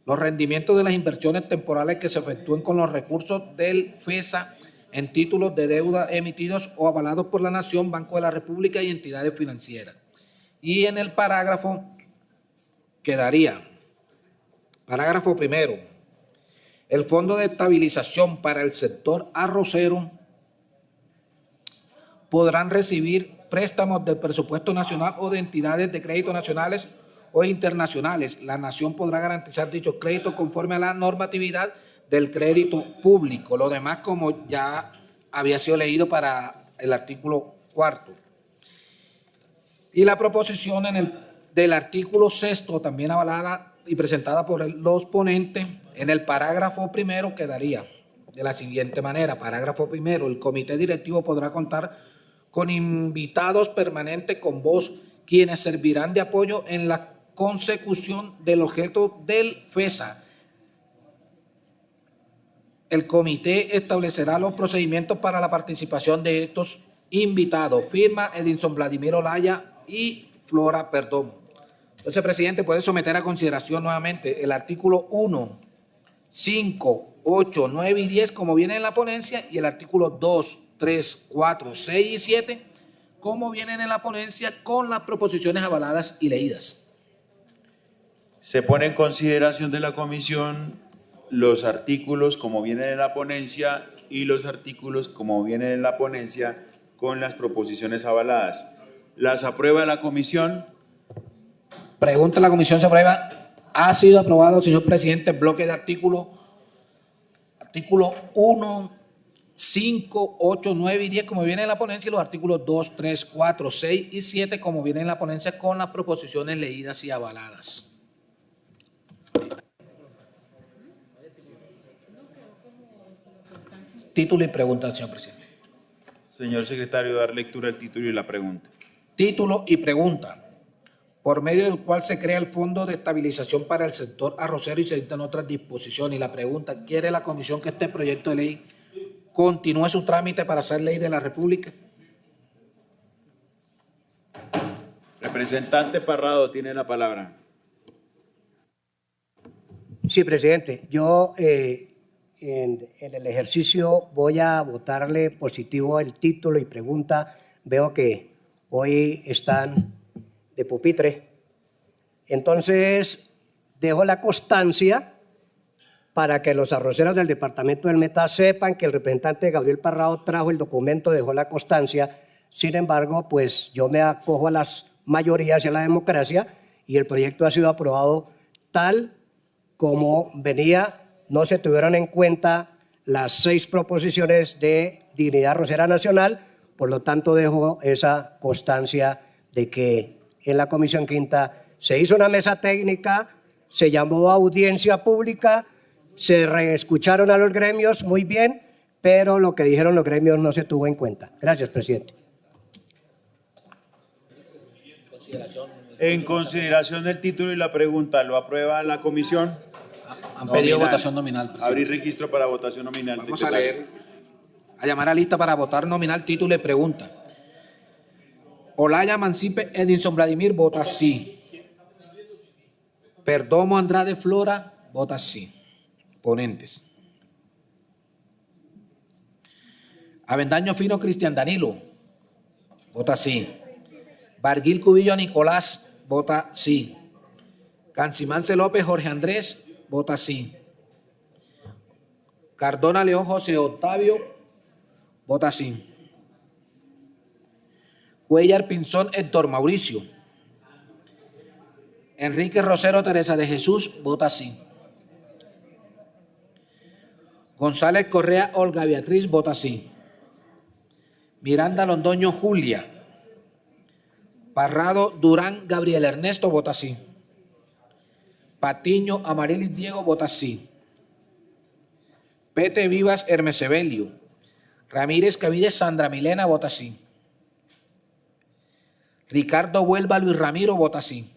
Los rendimientos de las inversiones temporales que se efectúen con los recursos del FESA en títulos de deuda emitidos o avalados por la Nación, Banco de la República y entidades financieras. Y en el parágrafo quedaría, parágrafo primero, el Fondo de Estabilización para el sector arrocero podrán recibir préstamos del presupuesto nacional o de entidades de crédito nacionales o internacionales. La Nación podrá garantizar dichos créditos conforme a la normatividad del crédito público. Lo demás, como ya había sido leído para el artículo 4. Y la proposición del artículo 6, también avalada y presentada por los ponentes, en el parágrafo primero quedaría de la siguiente manera. Parágrafo primero, el comité directivo podrá contar con invitados permanentes con voz, quienes servirán de apoyo en la consecución del objeto del FESA. El comité establecerá los procedimientos para la participación de estos invitados. Firma Edinson Vladimir Olaya y Flora Perdomo. Entonces, presidente, puede someter a consideración nuevamente el artículo 1, 5, 8, 9 y 10 como viene en la ponencia y el artículo 2, 3, 4, 6 y 7 como vienen en la ponencia con las proposiciones avaladas y leídas. Se pone en consideración de la comisión los artículos como vienen en la ponencia y los artículos como vienen en la ponencia con las proposiciones avaladas. ¿Las aprueba la comisión? Pregunta: la comisión se aprueba. Ha sido aprobado, señor presidente, el bloque de artículo 1, 5, 8, 9 y 10 como viene en la ponencia y los artículos 2, 3, 4, 6 y 7 como viene en la ponencia con las proposiciones leídas y avaladas. Título y pregunta, señor presidente. Señor secretario, dar lectura al título y la pregunta. Título y pregunta, por medio del cual se crea el Fondo de Estabilización para el Sector Arrocero y se dictan otras disposiciones. Y la pregunta: ¿quiere la comisión que este proyecto de ley continúe su trámite para ser ley de la República? Representante Parrado tiene la palabra. Sí, presidente. Yo en el ejercicio voy a votarle positivo el título y pregunta. Veo que hoy están de pupitre. Entonces, dejo la constancia para que los arroceros del departamento del Meta sepan que el representante Gabriel Parrado trajo el documento, dejó la constancia. Sin embargo, pues yo me acojo a las mayorías y a la democracia y el proyecto ha sido aprobado tal como venía. No se tuvieron en cuenta las 6 proposiciones de Dignidad Arrocera Nacional, por lo tanto dejo esa constancia de que en la Comisión Quinta se hizo una mesa técnica, se llamó a audiencia pública, se reescucharon a los gremios, muy bien, pero lo que dijeron los gremios no se tuvo en cuenta. Gracias, presidente. En consideración del título y la pregunta, ¿lo aprueba la comisión? Han pedido votación nominal, presidente. Abrir registro para votación nominal. Vamos secretario. a leer, a llamar a lista para votar nominal, título y pregunta. Olaya Mancipe Edinson Vladimir vota sí. Perdomo Andrade Flora vota sí. Ponentes. Avendaño Fino Cristian Danilo vota sí. Barguil Cubillo Nicolás vota sí. Cancimance López Jorge Andrés vota sí. Cardona León José Octavio vota sí. Cuellar Pinzón Héctor Mauricio. Enrique Rosero Teresa de Jesús vota sí. González Correa Olga Beatriz vota sí. Miranda Londoño Julia. Parrado Durán Gabriel Ernesto vota sí. Patiño Amarilis Diego vota sí. Pete Vivas Hermes Evelio. Ramírez Cavide Sandra Milena vota sí. Ricardo Huelva Luis Ramiro vota sí.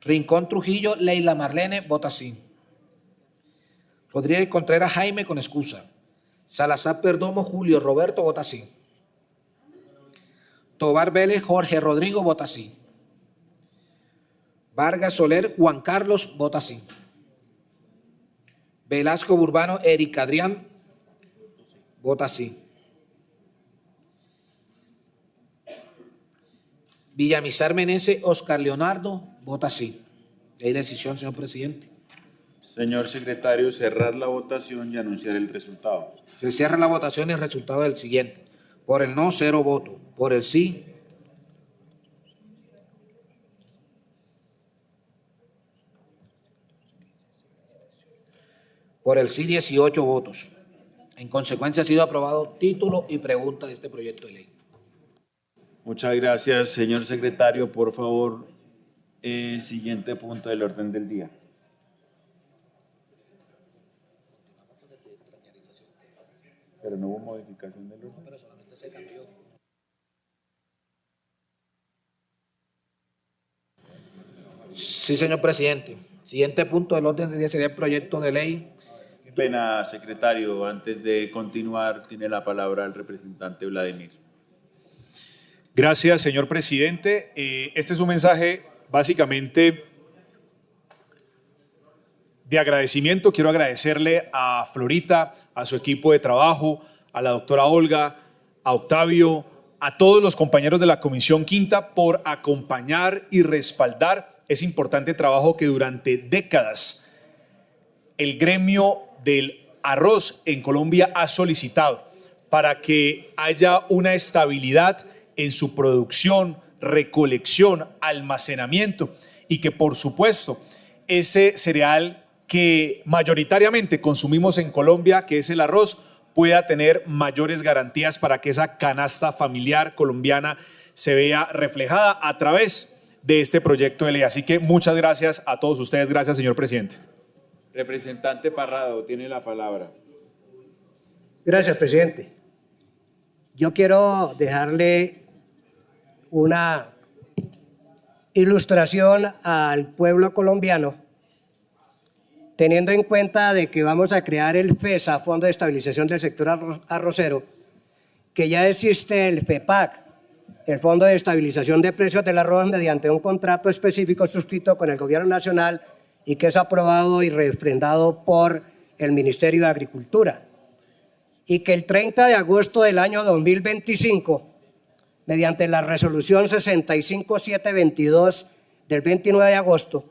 Rincón Trujillo Leila Marlene vota sí. Rodríguez Contreras Jaime con excusa. Salazar Perdomo Julio Roberto vota sí. Tobar Vélez Jorge Rodrigo vota sí. Vargas Soler Juan Carlos vota sí. Velasco Burbano Eric Adrián vota sí. Villamizar Menezes Oscar Leonardo vota sí. Hay decisión, señor presidente. Señor secretario, cerrar la votación y anunciar el resultado. Se cierra la votación y el resultado es el siguiente. Por el no, 0 votos. Por el sí, por el sí, 18 votos. En consecuencia, ha sido aprobado título y pregunta de este proyecto de ley. Muchas gracias, señor secretario. Por favor, siguiente punto del orden del día. Pero no hubo modificación del orden. Pero solamente se cambió. Sí, señor presidente. Siguiente punto del orden del día sería el proyecto de ley. Qué pena, secretario. Antes de continuar, tiene la palabra el representante Vladimir. Gracias, señor presidente. Este es un mensaje básicamente de agradecimiento. Quiero agradecerle a Florita, a su equipo de trabajo, a la doctora Olga, a Octavio, a todos los compañeros de la Comisión Quinta por acompañar y respaldar ese importante trabajo que durante décadas el gremio del arroz en Colombia ha solicitado para que haya una estabilidad en su producción, recolección, almacenamiento y que, por supuesto, ese cereal que mayoritariamente consumimos en Colombia, que es el arroz, pueda tener mayores garantías para que esa canasta familiar colombiana se vea reflejada a través de este proyecto de ley. Así que muchas gracias a todos ustedes. Gracias, señor presidente. Representante Parrado, tiene la palabra. Gracias, presidente. Yo quiero dejarle una ilustración al pueblo colombiano, teniendo en cuenta de que vamos a crear el FESA, Fondo de Estabilización del Sector Arrocero, que ya existe el FEPAC, el Fondo de Estabilización de Precios del Arroz, mediante un contrato específico suscrito con el Gobierno Nacional y que es aprobado y refrendado por el Ministerio de Agricultura. Y que el 30 de agosto del año 2025, mediante la resolución 65722 del 29 de agosto,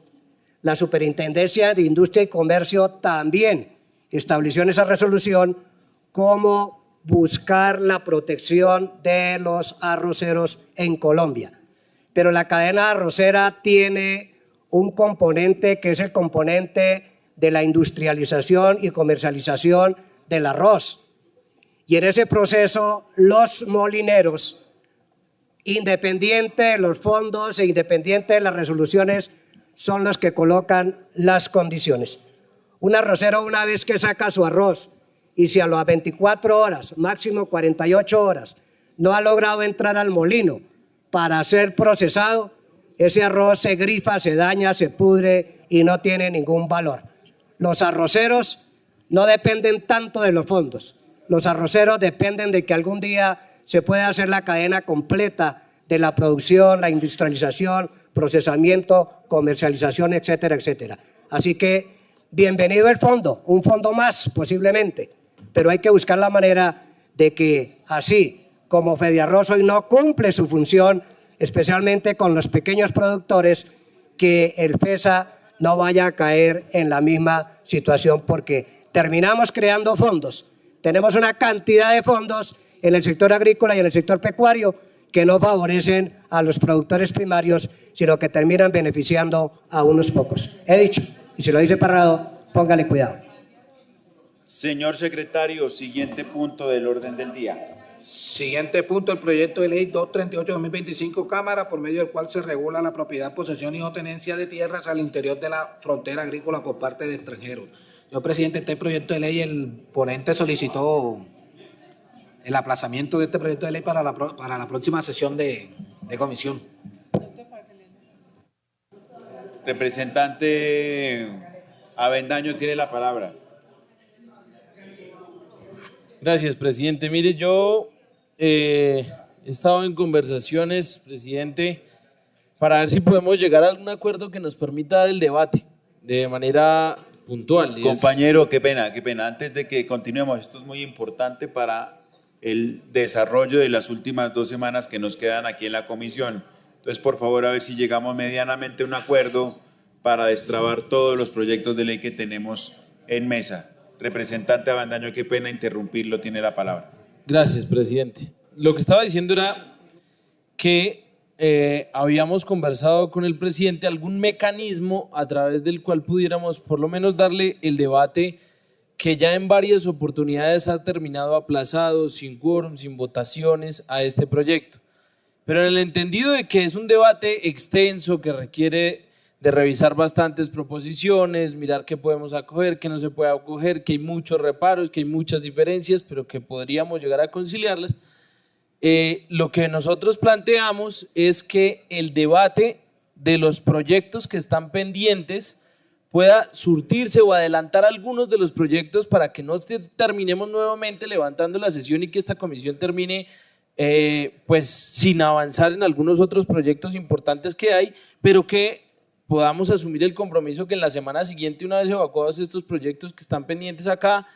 la Superintendencia de Industria y Comercio también estableció en esa resolución cómo buscar la protección de los arroceros en Colombia. Pero la cadena arrocera tiene un componente que es el componente de la industrialización y comercialización del arroz. Y en ese proceso los molineros, independiente de los fondos e independiente de las resoluciones, son los que colocan las condiciones. Un arrocero, una vez que saca su arroz y si a las 24 horas, máximo 48 horas, no ha logrado entrar al molino para ser procesado, ese arroz se grifa, se daña, se pudre y no tiene ningún valor. Los arroceros no dependen tanto de los fondos. Los arroceros dependen de que algún día se pueda hacer la cadena completa de la producción, la industrialización, procesamiento, comercialización, etcétera, etcétera. Así que bienvenido el fondo, un fondo más posiblemente, pero hay que buscar la manera de que así como Fediarroz hoy no cumple su función, especialmente con los pequeños productores, que el FESA no vaya a caer en la misma situación porque terminamos creando fondos. Tenemos una cantidad de fondos en el sector agrícola y en el sector pecuario que no favorecen a los productores primarios, sino que terminan beneficiando a unos pocos. He dicho, y si lo dice Parrado, póngale cuidado. Señor secretario, siguiente punto del orden del día. Siguiente punto, el proyecto de ley 238-2025, Cámara, por medio del cual se regula la propiedad, posesión y o tenencia de tierras al interior de la frontera agrícola por parte de extranjeros. Señor presidente, este proyecto de ley, el ponente solicitó el aplazamiento de este proyecto de ley para la próxima sesión de comisión. Representante Avendaño tiene la palabra. Gracias, presidente. Mire, yo he estado en conversaciones, presidente, para ver si podemos llegar a algún acuerdo que nos permita dar el debate de manera puntual. Compañero, qué pena. Antes de que continuemos, esto es muy importante para el desarrollo de las últimas 2 semanas que nos quedan aquí en la comisión. Entonces, por favor, a ver si llegamos medianamente a un acuerdo para destrabar todos los proyectos de ley que tenemos en mesa. Representante Avendaño, qué pena interrumpirlo, tiene la palabra. Gracias, presidente. Lo que estaba diciendo era que habíamos conversado con el presidente algún mecanismo a través del cual pudiéramos por lo menos darle el debate que ya en varias oportunidades ha terminado aplazado, sin quórum, sin votaciones a este proyecto. Pero en el entendido de que es un debate extenso que requiere de revisar bastantes proposiciones, mirar qué podemos acoger, qué no se puede acoger, que hay muchos reparos, que hay muchas diferencias, pero que podríamos llegar a conciliarlas. Lo que nosotros planteamos es que el debate de los proyectos que están pendientes pueda surtirse o adelantar algunos de los proyectos para que no terminemos nuevamente levantando la sesión y que esta comisión termine pues sin avanzar en algunos otros proyectos importantes que hay, pero que podamos asumir el compromiso que en la semana siguiente, una vez evacuados estos proyectos que están pendientes acá,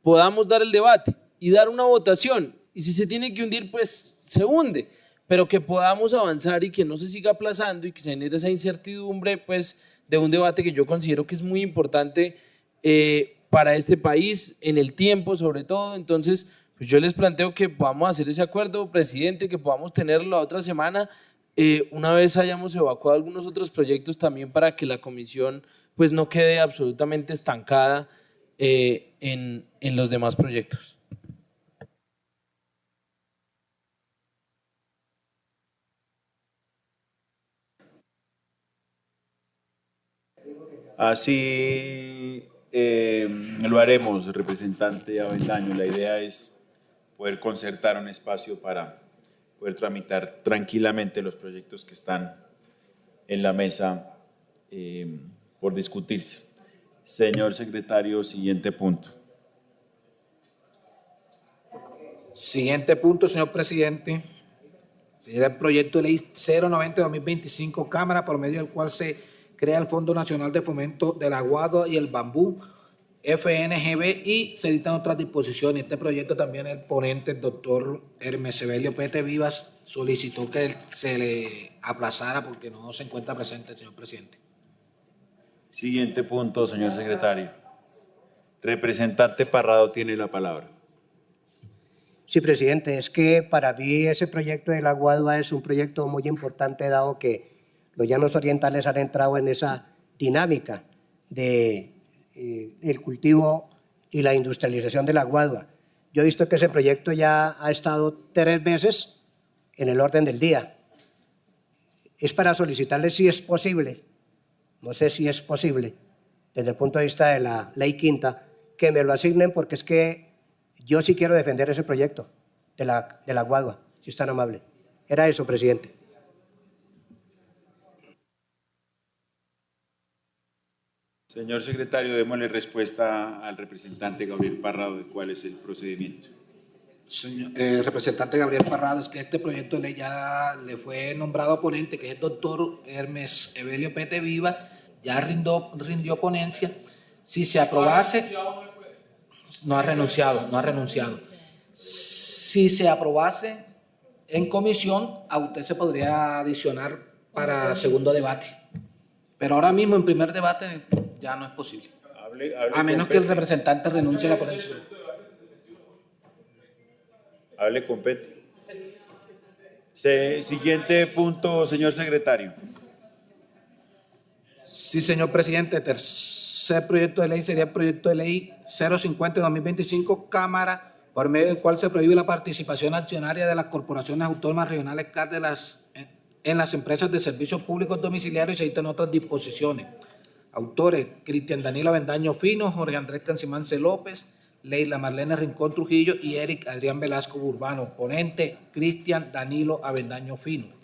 podamos dar el debate y dar una votación. Y si se tiene que hundir, pues se hunde. pero que podamos avanzar y que no se siga aplazando y que se genere esa incertidumbre pues, de un debate que yo considero que es muy importante para este país, en el tiempo sobre todo. Entonces, pues yo les planteo que podamos hacer ese acuerdo, presidente, que podamos tenerlo la otra semana, una vez hayamos evacuado algunos otros proyectos también para que la comisión pues no quede absolutamente estancada en los demás proyectos. Así lo haremos, representante Avendaño. La idea es poder concertar un espacio para poder tramitar tranquilamente los proyectos que están en la mesa por discutirse. Señor secretario, siguiente punto. Siguiente punto, señor presidente. Sería el proyecto de ley 090-2025, Cámara, por medio del cual se crea el Fondo Nacional de Fomento del Aguado y el Bambú, FNGB, y se dictan otras disposiciones. Este proyecto también el ponente, el doctor Hermes Evelio Pete Vivas, solicitó que se le aplazara porque no se encuentra presente, señor presidente. Siguiente punto, señor secretario. Representante Parrado tiene la palabra. Sí, presidente, es que para mí ese proyecto de la Guadua es un proyecto muy importante, dado que los llanos orientales han entrado en esa dinámica de el cultivo y la industrialización de la Guadua. Yo he visto que ese proyecto ya ha estado 3 veces en el orden del día. Es para solicitarle si es posible, no sé si es posible, desde el punto de vista de la ley quinta, que me lo asignen, porque es que yo sí quiero defender ese proyecto de la Guadua, si es tan amable. Era eso, presidente. Señor secretario, démosle respuesta al representante Gabriel Parrado de cuál es el procedimiento. Señor representante Gabriel Parrado, es que este proyecto de ley ya le fue nombrado ponente, que es el doctor Hermes Evelio Pete Vivas, ya rindió ponencia. Si se aprobase, no ha renunciado. Si se aprobase en comisión, a usted se podría adicionar para segundo debate. Pero ahora mismo en primer debate ya no es posible. A menos que el representante renuncie a la ponencia. Hable con Pete. Siguiente punto, señor secretario. Sí, señor presidente. Tercer proyecto de ley sería el proyecto de ley 050-2025, Cámara, por medio del cual se prohíbe la participación accionaria de las corporaciones autónomas regionales CAR en las empresas de servicios públicos domiciliarios y se dictan otras disposiciones. Autores: Cristian Danilo Avendaño Fino, Jorge Andrés Cancimance López, Leila Marlene Rincón Trujillo y Eric Adrián Velasco Urbano. Ponente: Cristian Danilo Avendaño Fino.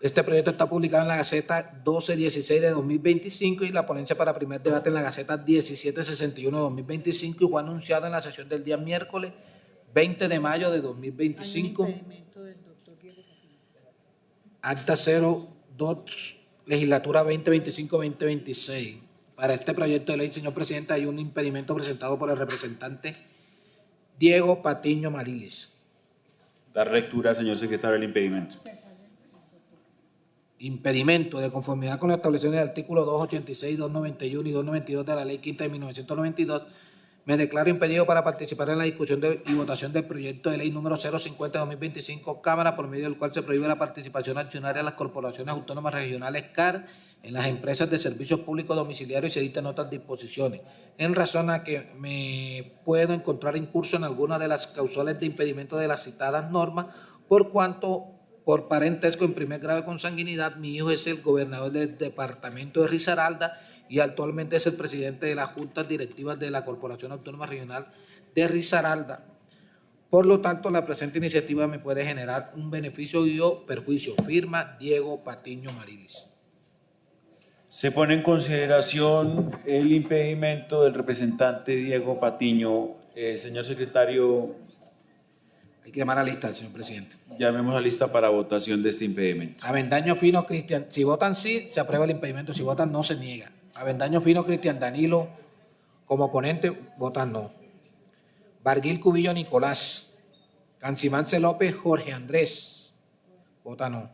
Este proyecto está publicado en la Gaceta 1216 de 2025 y la ponencia para primer debate en la Gaceta 1761 de 2025 y fue anunciado en la sesión del día miércoles 20 de mayo de 2025. Acta 02, legislatura 2025-2026. Para este proyecto de ley, señor presidente, hay un impedimento presentado por el representante Diego Patiño Marilis. Dar lectura, señor secretario, el impedimento. Impedimento de conformidad con la establecido en el artículo 286, 291 y 292 de la Ley Quinta de 1992, me declaro impedido para participar en la discusión y votación del proyecto de ley número 050-2025, Cámara, por medio del cual se prohíbe la participación accionaria de las corporaciones autónomas regionales CAR en las empresas de servicios públicos domiciliarios y se dictan otras disposiciones, en razón a que me puedo encontrar incurso en alguna de las causales de impedimento de las citadas normas, por cuanto, por parentesco en primer grado de consanguinidad, mi hijo es el gobernador del departamento de Risaralda y actualmente es el presidente de las juntas directivas de la Corporación Autónoma Regional de Risaralda. Por lo tanto, la presente iniciativa me puede generar un beneficio y o perjuicio. Firma Diego Patiño Marilis. Se pone en consideración el impedimento del representante Diego Patiño. Señor secretario, hay que llamar a lista, señor presidente. Llamemos a lista para votación de este impedimento. Avendaño Fino, Cristian. Si votan sí, se aprueba el impedimento. Si votan no, se niega. Avendaño Fino, Cristian Danilo, como ponente, votan no. Barguil Cubillo Nicolás. Cancimance López, Jorge Andrés. Vota no.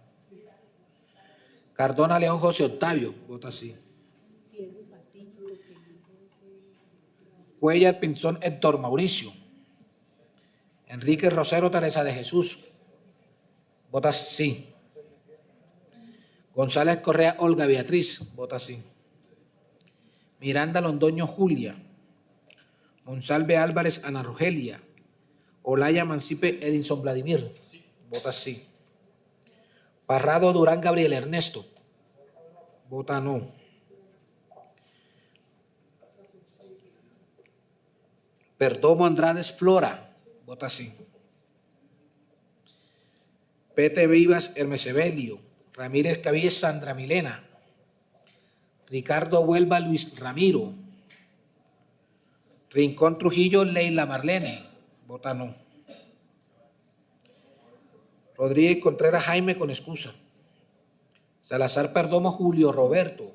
Cardona León José Octavio, vota sí. Cuellar Pinzón Héctor Mauricio. Enrique Rosero Teresa de Jesús, vota sí. González Correa Olga Beatriz, vota sí. Miranda Londoño Julia. Monsalve Álvarez Ana Rogelia. Olaya Mancipe Edinson Vladimir, vota sí. Parrado Durán Gabriel Ernesto, vota no. Perdomo Andrades Flora, vota sí. Pete Vivas Hermes Evelio. Ramírez Cabilles Sandra Milena. Ricardo Huelva Luis Ramiro. Rincón Trujillo Leila Marlene, vota no. Rodríguez Contreras Jaime con excusa. Salazar Perdomo Julio Roberto.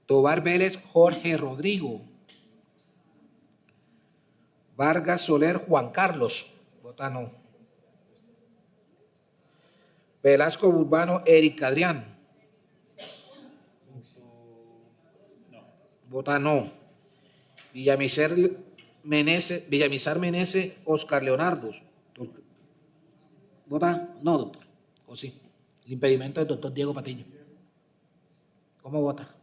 Tobar Vélez Jorge Rodrigo. Vargas Soler Juan Carlos, vota no. Velasco Urbano Eric Adrián, vota no. Villamizar Menezes Oscar Leonardo, vota no, doctor. ¿O sí? El impedimento del doctor Diego Patiño. ¿Cómo vota?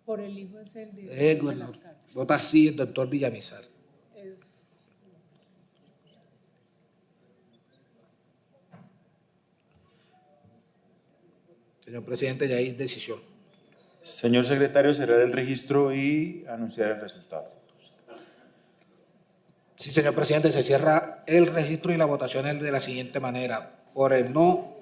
Por el hijo es el de Gobernador. Vota sí el doctor Villamizar. Señor presidente, ya hay decisión. Señor secretario, cerrar el registro y anunciar el resultado. Sí, señor presidente, se cierra el registro y la votación es de la siguiente manera. Por el no,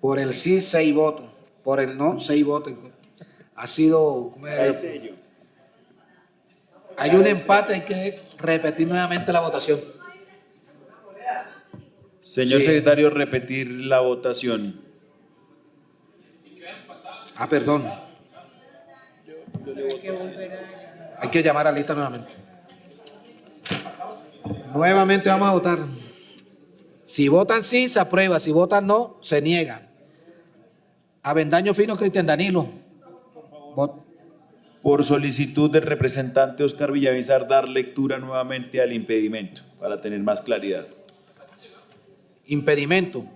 por el sí, 6 votos. Por el no, 6 votos. Ha sido... Hay un empate, hay que repetir nuevamente la votación. Señor Sí. secretario, repetir la votación. Perdón. Hay que llamar a lista nuevamente. Nuevamente vamos a votar. Si votan sí, se aprueba. Si votan no, se niega. Avendaño Fino Cristian Danilo. Por solicitud del representante Oscar Villamizar, dar lectura nuevamente al impedimento para tener más claridad. Impedimento.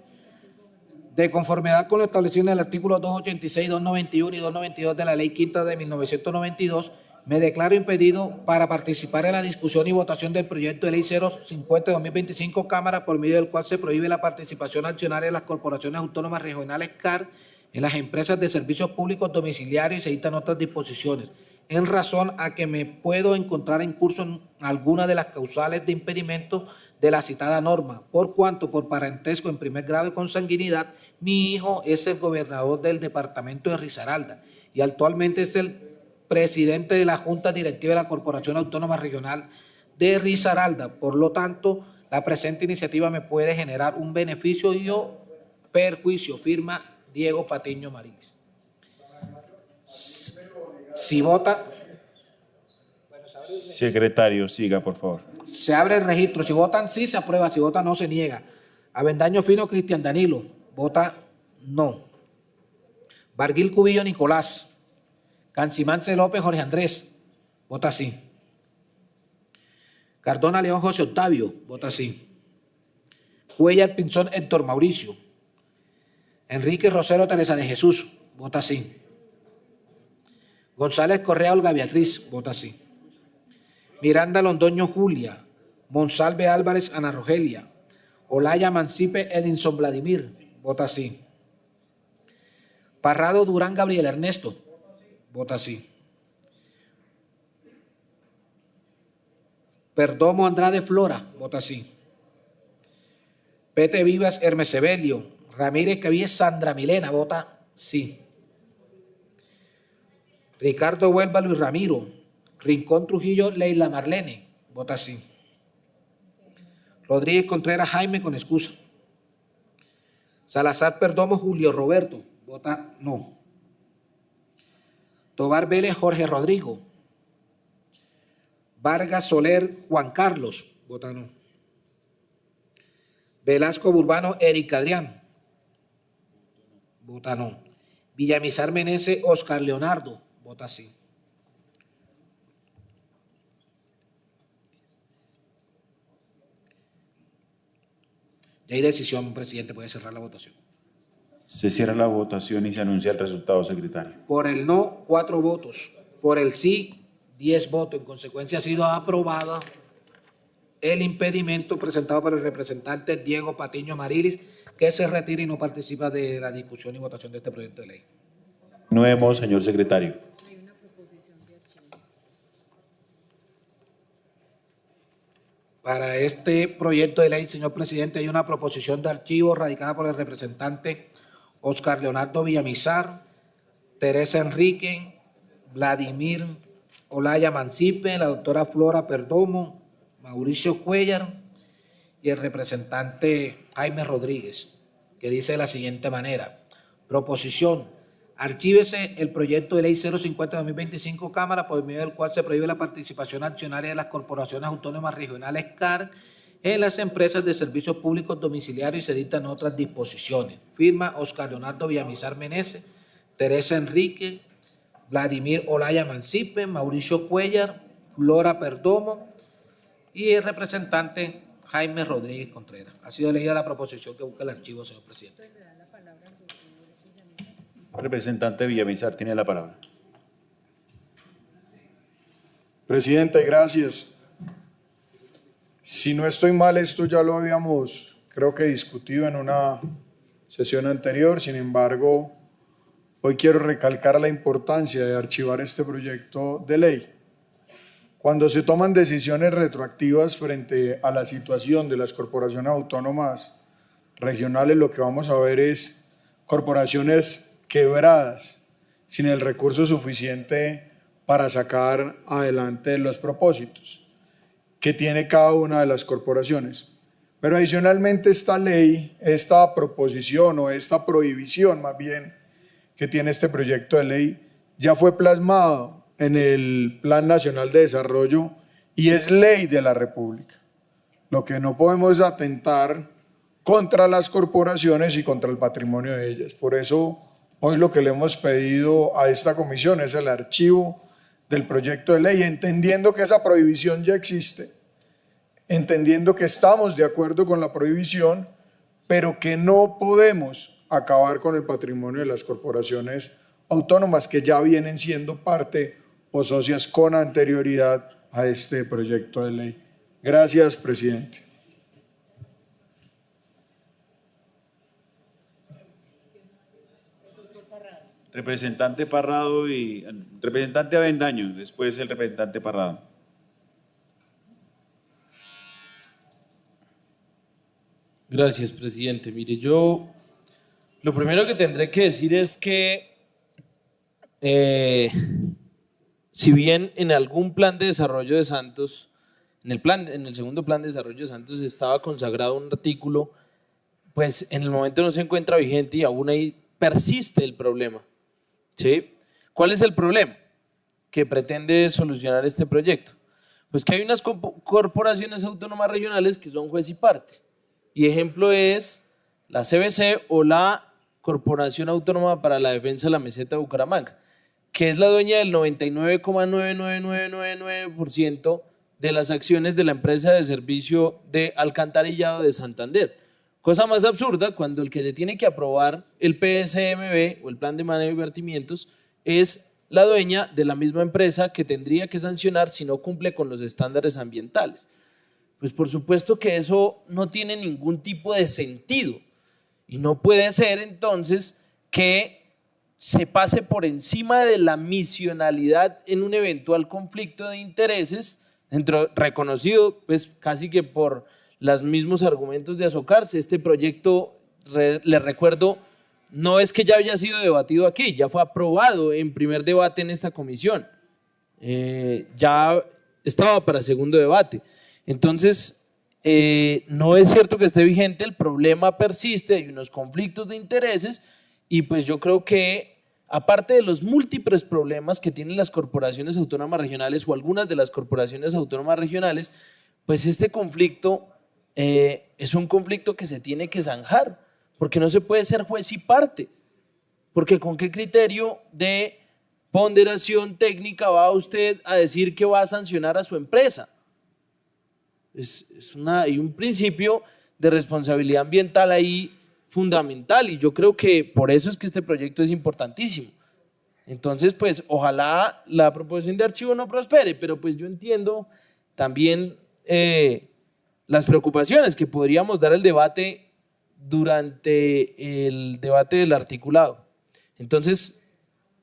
De conformidad con lo establecido en el artículo 286, 291 y 292 de la Ley Quinta de 1992, me declaro impedido para participar en la discusión y votación del proyecto de ley 050-2025 Cámara, por medio del cual se prohíbe la participación accionaria de las corporaciones autónomas regionales CAR en las empresas de servicios públicos domiciliarios y se dictan otras disposiciones, en razón a que me puedo encontrar en curso en alguna de las causales de impedimento de la citada norma, por cuanto por parentesco en primer grado de consanguinidad, mi hijo es el gobernador del departamento de Risaralda y actualmente es el presidente de la Junta Directiva de la Corporación Autónoma Regional de Risaralda. Por lo tanto, la presente iniciativa me puede generar un beneficio y o perjuicio. Firma Diego Patiño Marilis. Si vota... Secretario, siga, por favor. Se abre el registro. Si votan sí, se aprueba. Si votan no, se niega. Avendaño Fino Cristian Danilo, vota no. Barguil Cubillo Nicolás. Cancimance López Jorge Andrés, vota sí. Cardona León José Octavio, vota sí. Cuellar Pinzón Héctor Mauricio. Enrique Rosero Teresa de Jesús, vota sí. González Correa Olga Beatriz, vota sí. Miranda Londoño Julia. Monsalve Álvarez Ana Rogelia. Olaya Mancipe Edinson Vladimir, vota sí. Parrado Durán Gabriel Ernesto, vota sí. Perdomo Andrade Flora, vota sí. Pete Vivas Hermes Evelio. Ramírez Cabilles Sandra Milena, vota sí. Ricardo Huelva Luis Ramiro. Rincón Trujillo Leila Marlene, vota sí. Rodríguez Contreras Jaime con excusa. Salazar Perdomo Julio Roberto, vota no. Tobar Vélez Jorge Rodrigo. Vargas Soler Juan Carlos. Vota no. Velasco Burbano Eric Adrián. Vota no. Villamizar Meneses Oscar Leonardo. Vota sí. Ya hay decisión, presidente, puede cerrar la votación. Se cierra la votación y se anuncia el resultado, secretario. Por el no, 4 votos. Por el sí, 10 votos. En consecuencia, ha sido aprobada el impedimento presentado por el representante Diego Patiño Marilis, que se retira y no participa de la discusión y votación de este proyecto de ley. Nuevemos, señor secretario. Para este proyecto de ley, señor presidente, hay una proposición de archivo radicada por el representante Oscar Leonardo Villamizar, Teresa Enrique, Vladimir Olaya Mancipe, la doctora Flora Perdomo, Mauricio Cuellar y el representante Jaime Rodríguez, que dice de la siguiente manera: proposición: archívese el proyecto de ley 050-2025 Cámara, por medio del cual se prohíbe la participación accionaria de las corporaciones autónomas regionales CAR en las empresas de servicios públicos domiciliarios y se dictan otras disposiciones. Firma Oscar Leonardo Villamizar Meneses, Teresa Enrique, Vladimir Olaya Mancipe, Mauricio Cuellar, Flora Perdomo y el representante Jaime Rodríguez Contreras. Ha sido leída la proposición que busca el archivo, señor presidente. Representante Villamizar, tiene la palabra. Presidente, gracias. Si no estoy mal, esto ya lo habíamos, creo que discutido en una sesión anterior. Sin embargo, hoy quiero recalcar la importancia de archivar este proyecto de ley. Cuando se toman decisiones retroactivas frente a la situación de las corporaciones autónomas regionales, lo que vamos a ver es corporaciones quebradas, sin el recurso suficiente para sacar adelante los propósitos que tiene cada una de las corporaciones. Pero adicionalmente esta ley, esta proposición o esta prohibición más bien que tiene este proyecto de ley, ya fue plasmado en el Plan Nacional de Desarrollo y es ley de la República. Lo que no podemos es atentar contra las corporaciones y contra el patrimonio de ellas. Por eso hoy lo que le hemos pedido a esta comisión es el archivo del proyecto de ley, entendiendo que esa prohibición ya existe, entendiendo que estamos de acuerdo con la prohibición, pero que no podemos acabar con el patrimonio de las corporaciones autónomas que ya vienen siendo parte o socias con anterioridad a este proyecto de ley. Gracias, presidente. Representante Parrado y representante Avendaño, después el representante Parrado. Gracias, presidente. Mire, yo lo primero que tendré que decir es que si bien en algún plan de desarrollo de Santos, en el segundo plan de desarrollo de Santos estaba consagrado un artículo, pues en el momento no se encuentra vigente y aún ahí persiste el problema. ¿Sí? ¿Cuál es el problema que pretende solucionar este proyecto? Pues que hay unas corporaciones autónomas regionales que son juez y parte. Y ejemplo es la CBC o la Corporación Autónoma para la Defensa de la Meseta de Bucaramanga, que es la dueña del 99,99999% de las acciones de la empresa de servicio de alcantarillado de Santander. Cosa más absurda cuando el que le tiene que aprobar el PSMB o el Plan de Manejo y Vertimientos es la dueña de la misma empresa que tendría que sancionar si no cumple con los estándares ambientales. Pues por supuesto que eso no tiene ningún tipo de sentido y no puede ser entonces que se pase por encima de la misionalidad en un eventual conflicto de intereses reconocido pues casi que por los mismos argumentos de Azocarse. Este proyecto, le recuerdo, no es que ya haya sido debatido aquí, ya fue aprobado en primer debate en esta comisión, ya estaba para segundo debate. Entonces, no es cierto que esté vigente, el problema persiste, hay unos conflictos de intereses y pues yo creo que aparte de los múltiples problemas que tienen las corporaciones autónomas regionales o algunas de las corporaciones autónomas regionales, pues este conflicto es un conflicto que se tiene que zanjar, porque no se puede ser juez y parte, porque ¿con qué criterio de ponderación técnica va usted a decir que va a sancionar a su empresa? Hay un principio de responsabilidad ambiental ahí fundamental y yo creo que por eso es que este proyecto es importantísimo. Entonces, pues ojalá la proposición de archivo no prospere, pero pues yo entiendo también las preocupaciones que podríamos dar al debate durante el debate del articulado. Entonces,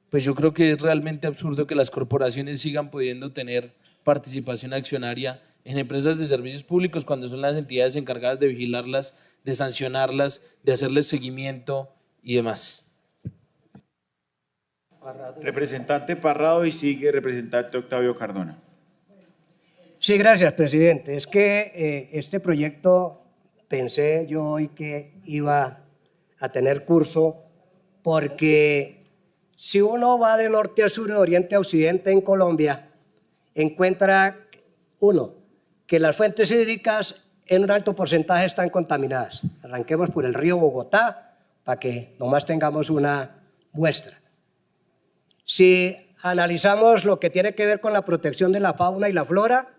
pues yo creo que es realmente absurdo que las corporaciones sigan pudiendo tener participación accionaria en empresas de servicios públicos cuando son las entidades encargadas de vigilarlas, de sancionarlas, de hacerles seguimiento y demás. Representante Parrado y sigue representante Octavio Cardona. Sí, gracias, presidente. Es que este proyecto pensé yo hoy que iba a tener curso porque si uno va de norte a sur, de oriente a occidente en Colombia, encuentra, uno, que las fuentes hídricas en un alto porcentaje están contaminadas. Arranquemos por el río Bogotá para que nomás tengamos una muestra. Si analizamos lo que tiene que ver con la protección de la fauna y la flora,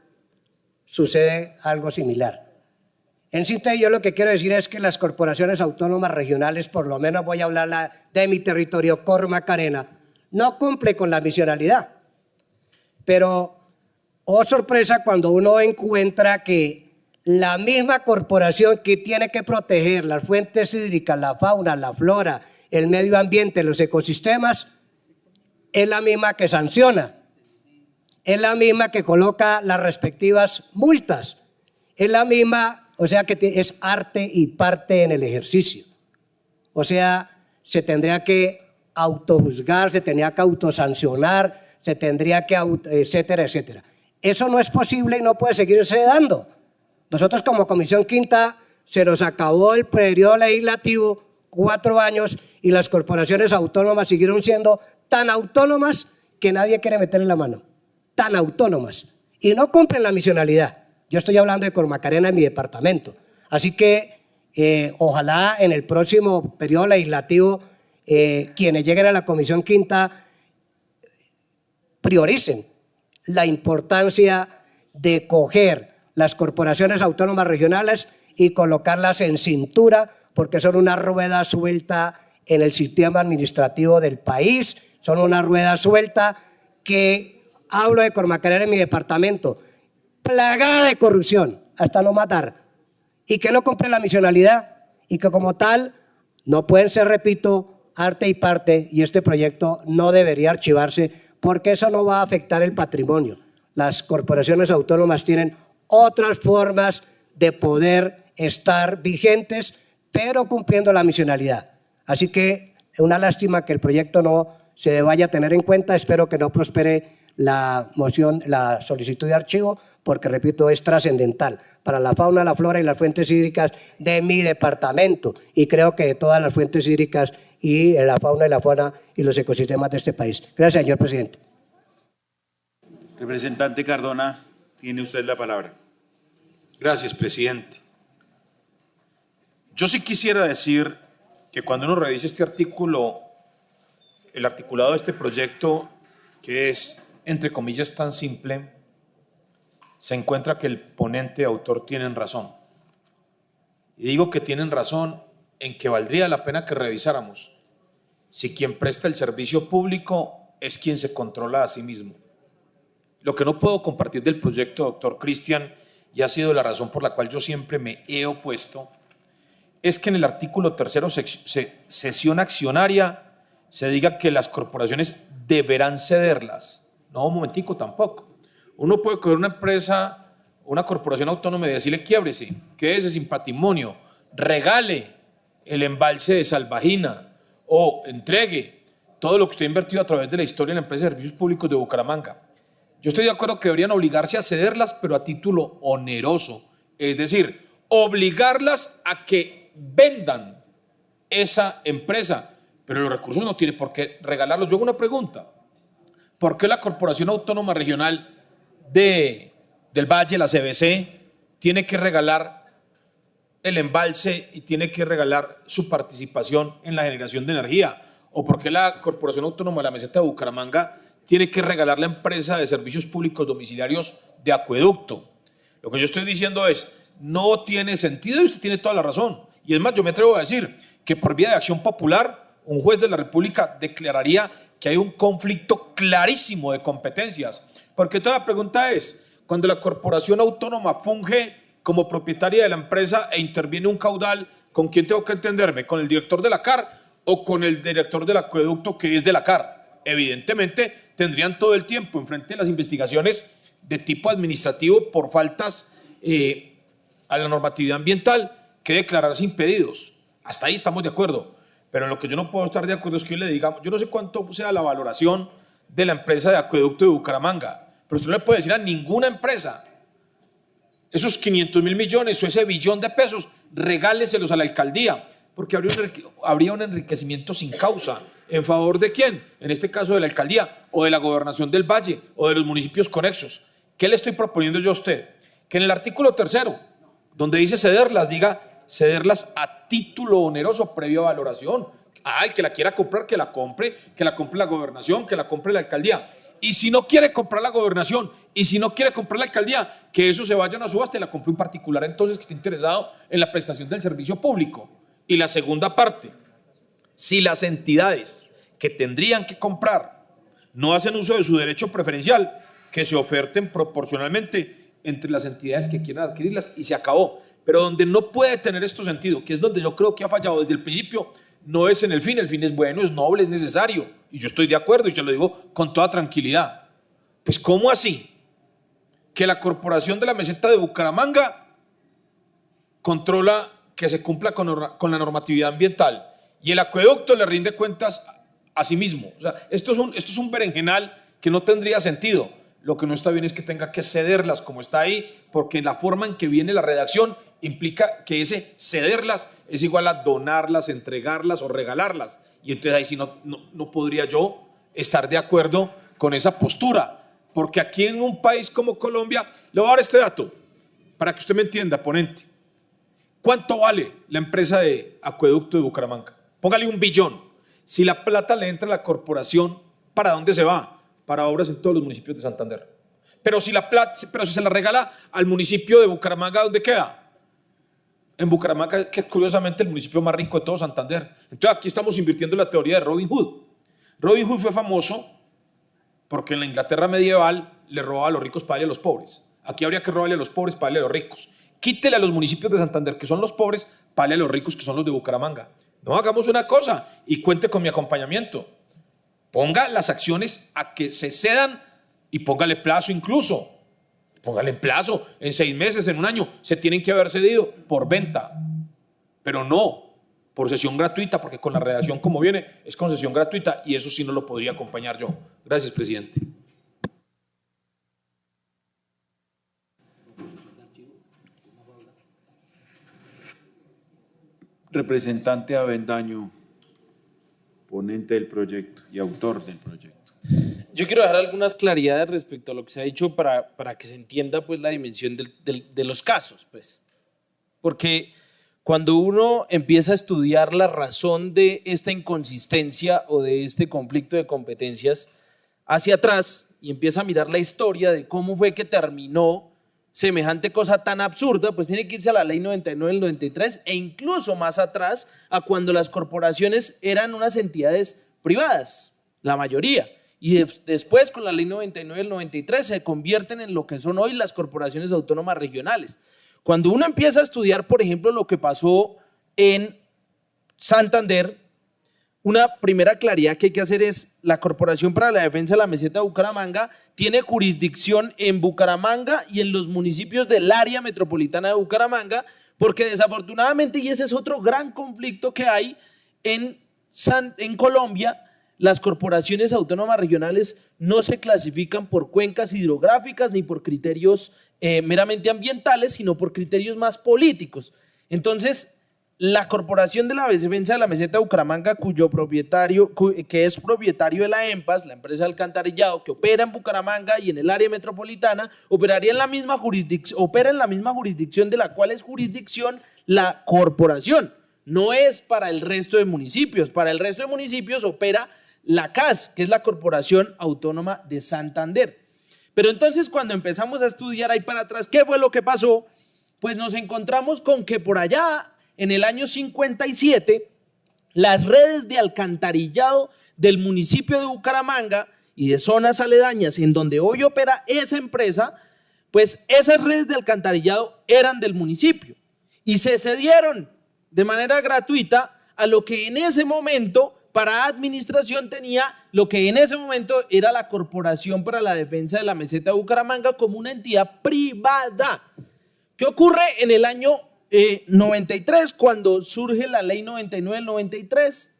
sucede algo similar. En síntesis, yo lo que quiero decir es que las corporaciones autónomas regionales, por lo menos voy a hablar de mi territorio, Cormacarena, no cumple con la misionalidad. Pero, oh sorpresa, cuando uno encuentra que la misma corporación que tiene que proteger las fuentes hídricas, la fauna, la flora, el medio ambiente, los ecosistemas, es la misma que sanciona, es la misma que coloca las respectivas multas, es la misma, o sea que es arte y parte en el ejercicio. O sea, se tendría que autojuzgar, se tendría que autosancionar, se tendría que, etcétera, etcétera. Eso no es posible y no puede seguirse dando. Nosotros como Comisión Quinta se nos acabó el periodo legislativo, 4 años, y las corporaciones autónomas siguieron siendo tan autónomas que nadie quiere meterle la mano, tan autónomas, y no cumplen la misionalidad. Yo estoy hablando de Cormacarena en mi departamento. Así que ojalá en el próximo periodo legislativo quienes lleguen a la Comisión Quinta prioricen la importancia de coger las corporaciones autónomas regionales y colocarlas en cintura, porque son una rueda suelta en el sistema administrativo del país, son una rueda suelta que, hablo de Cormacarena en mi departamento, plagada de corrupción, hasta no matar, y que no cumple la misionalidad, y que como tal no pueden ser, repito, arte y parte, y este proyecto no debería archivarse, porque eso no va a afectar el patrimonio. Las corporaciones autónomas tienen otras formas de poder estar vigentes, pero cumpliendo la misionalidad. Así que es una lástima que el proyecto no se vaya a tener en cuenta. Espero que no prospere la moción, la solicitud de archivo, porque, repito, es trascendental para la fauna, la flora y las fuentes hídricas de mi departamento, y creo que de todas las fuentes hídricas y la fauna y la flora y los ecosistemas de este país. Gracias, señor presidente. Representante Cardona, tiene usted la palabra. Gracias, presidente. Yo sí quisiera decir que cuando uno revisa este artículo, el articulado de este proyecto, que es, entre comillas, tan simple, se encuentra que el ponente y autor tienen razón. Y digo que tienen razón en que valdría la pena que revisáramos si quien presta el servicio público es quien se controla a sí mismo. Lo que no puedo compartir del proyecto, doctor Cristian, y ha sido la razón por la cual yo siempre me he opuesto, es que en el artículo 3, sesión accionaria, se diga que las corporaciones deberán cederlas. No, un momentico tampoco. Uno puede coger una empresa, una corporación autónoma y decirle quiébrese, quédese sin patrimonio, regale el embalse de Salvajina o entregue todo lo que usted ha invertido a través de la historia en la empresa de servicios públicos de Bucaramanga. Yo estoy de acuerdo que deberían obligarse a cederlas, pero a título oneroso, es decir, obligarlas a que vendan esa empresa, pero los recursos no tiene por qué regalarlos. Yo hago una pregunta. ¿Por qué la Corporación Autónoma Regional del Valle, la CBC, tiene que regalar el embalse y tiene que regalar su participación en la generación de energía? ¿O por qué la Corporación Autónoma de la Meseta de Bucaramanga tiene que regalar la empresa de servicios públicos domiciliarios de acueducto? Lo que yo estoy diciendo es, no tiene sentido y usted tiene toda la razón. Y es más, yo me atrevo a decir que por vía de acción popular, un juez de la República declararía que hay un conflicto clarísimo de competencias. Porque toda la pregunta es, cuando la Corporación Autónoma funge como propietaria de la empresa e interviene un caudal, ¿con quién tengo que entenderme? ¿Con el director de la CAR o con el director del acueducto que es de la CAR? Evidentemente tendrían todo el tiempo enfrente de las investigaciones de tipo administrativo por faltas a la normatividad ambiental que declararse impedidos. Hasta ahí estamos de acuerdo. Pero en lo que yo no puedo estar de acuerdo es que yo le diga, yo no sé cuánto sea la valoración de la empresa de acueducto de Bucaramanga, pero usted no le puede decir a ninguna empresa, esos 500 mil millones o ese billón de pesos, regáleselos a la alcaldía, porque habría un enriquecimiento sin causa. ¿En favor de quién? En este caso de la alcaldía o de la gobernación del Valle o de los municipios conexos. ¿Qué le estoy proponiendo yo a usted? Que en el artículo 3º, donde dice cederlas, diga cederlas a título oneroso previo a valoración. El que la quiera comprar, que la compre la gobernación, que la compre la alcaldía. Y si no quiere comprar la gobernación, y si no quiere comprar la alcaldía, que eso se vaya a una subasta y la compre un particular entonces que esté interesado en la prestación del servicio público. Y la segunda parte, si las entidades que tendrían que comprar no hacen uso de su derecho preferencial, que se oferten proporcionalmente entre las entidades que quieran adquirirlas y se acabó. Pero donde no puede tener esto sentido, que es donde yo creo que ha fallado desde el principio, no es en el fin es bueno, es noble, es necesario. Y yo estoy de acuerdo y se lo digo con toda tranquilidad. Pues ¿cómo así? Que la Corporación de la Meseta de Bucaramanga controla que se cumpla con la normatividad ambiental y el acueducto le rinde cuentas a sí mismo. O sea, esto es un berenjenal que no tendría sentido. Lo que no está bien es que tenga que cederlas como está ahí, porque la forma en que viene la redacción implica que ese cederlas es igual a donarlas, entregarlas o regalarlas. Y entonces ahí sí no podría yo estar de acuerdo con esa postura, porque aquí en un país como Colombia, le voy a dar este dato para que usted me entienda, ponente. ¿Cuánto vale la empresa de acueducto de Bucaramanga? Póngale 1 billón. Si la plata le entra a la corporación, ¿para dónde se va? Para obras en todos los municipios de Santander. Pero si se la regala al municipio de Bucaramanga, ¿dónde queda? En Bucaramanga, que es curiosamente el municipio más rico de todo Santander. Entonces aquí estamos invirtiendo en la teoría de Robin Hood. Robin Hood fue famoso porque en la Inglaterra medieval le robaba a los ricos para darle a los pobres. Aquí habría que robarle a los pobres para darle a los ricos. Quítele a los municipios de Santander, que son los pobres, para darle a los ricos, que son los de Bucaramanga. No, hagamos una cosa y cuente con mi acompañamiento. Ponga las acciones a que se cedan y póngale plazo incluso. Póngale plazo, en 6 meses, en 1 año, se tienen que haber cedido por venta. Pero no por cesión gratuita, porque con la redacción como viene es concesión gratuita y eso sí no lo podría acompañar yo. Gracias, presidente. Representante Avendaño, ponente del proyecto y autor del proyecto. Yo quiero dejar algunas claridades respecto a lo que se ha dicho para que se entienda pues, la dimensión de los casos. Pues. Porque cuando uno empieza a estudiar la razón de esta inconsistencia o de este conflicto de competencias hacia atrás y empieza a mirar la historia de cómo fue que terminó semejante cosa tan absurda, pues tiene que irse a la ley 99 del 93 e incluso más atrás a cuando las corporaciones eran unas entidades privadas, la mayoría. Y después con la ley 99 del 93 se convierten en lo que son hoy las corporaciones autónomas regionales. Cuando uno empieza a estudiar, por ejemplo, lo que pasó en Santander, una primera claridad que hay que hacer es la Corporación para la Defensa de la Meseta de Bucaramanga tiene jurisdicción en Bucaramanga y en los municipios del área metropolitana de Bucaramanga, porque desafortunadamente, y ese es otro gran conflicto que hay en Colombia, las corporaciones autónomas regionales no se clasifican por cuencas hidrográficas ni por criterios meramente ambientales, sino por criterios más políticos. Entonces, la Corporación de la Defensa de la Meseta de Bucaramanga, que es propietario de la EMPAS, la empresa de alcantarillado, que opera en Bucaramanga y en el área metropolitana, opera en la misma jurisdicción de la cual es jurisdicción la corporación. No es para el resto de municipios. Para el resto de municipios opera la CAS, que es la Corporación Autónoma de Santander. Pero entonces, cuando empezamos a estudiar ahí para atrás, ¿qué fue lo que pasó? Pues nos encontramos con que por allá, en el año 57, las redes de alcantarillado del municipio de Bucaramanga y de zonas aledañas en donde hoy opera esa empresa, pues esas redes de alcantarillado eran del municipio y se cedieron de manera gratuita a lo que en ese momento para administración tenía lo que en ese momento era la Corporación para la Defensa de la Meseta de Bucaramanga como una entidad privada. ¿Qué ocurre en el año 93 cuando surge la ley 99 del 93?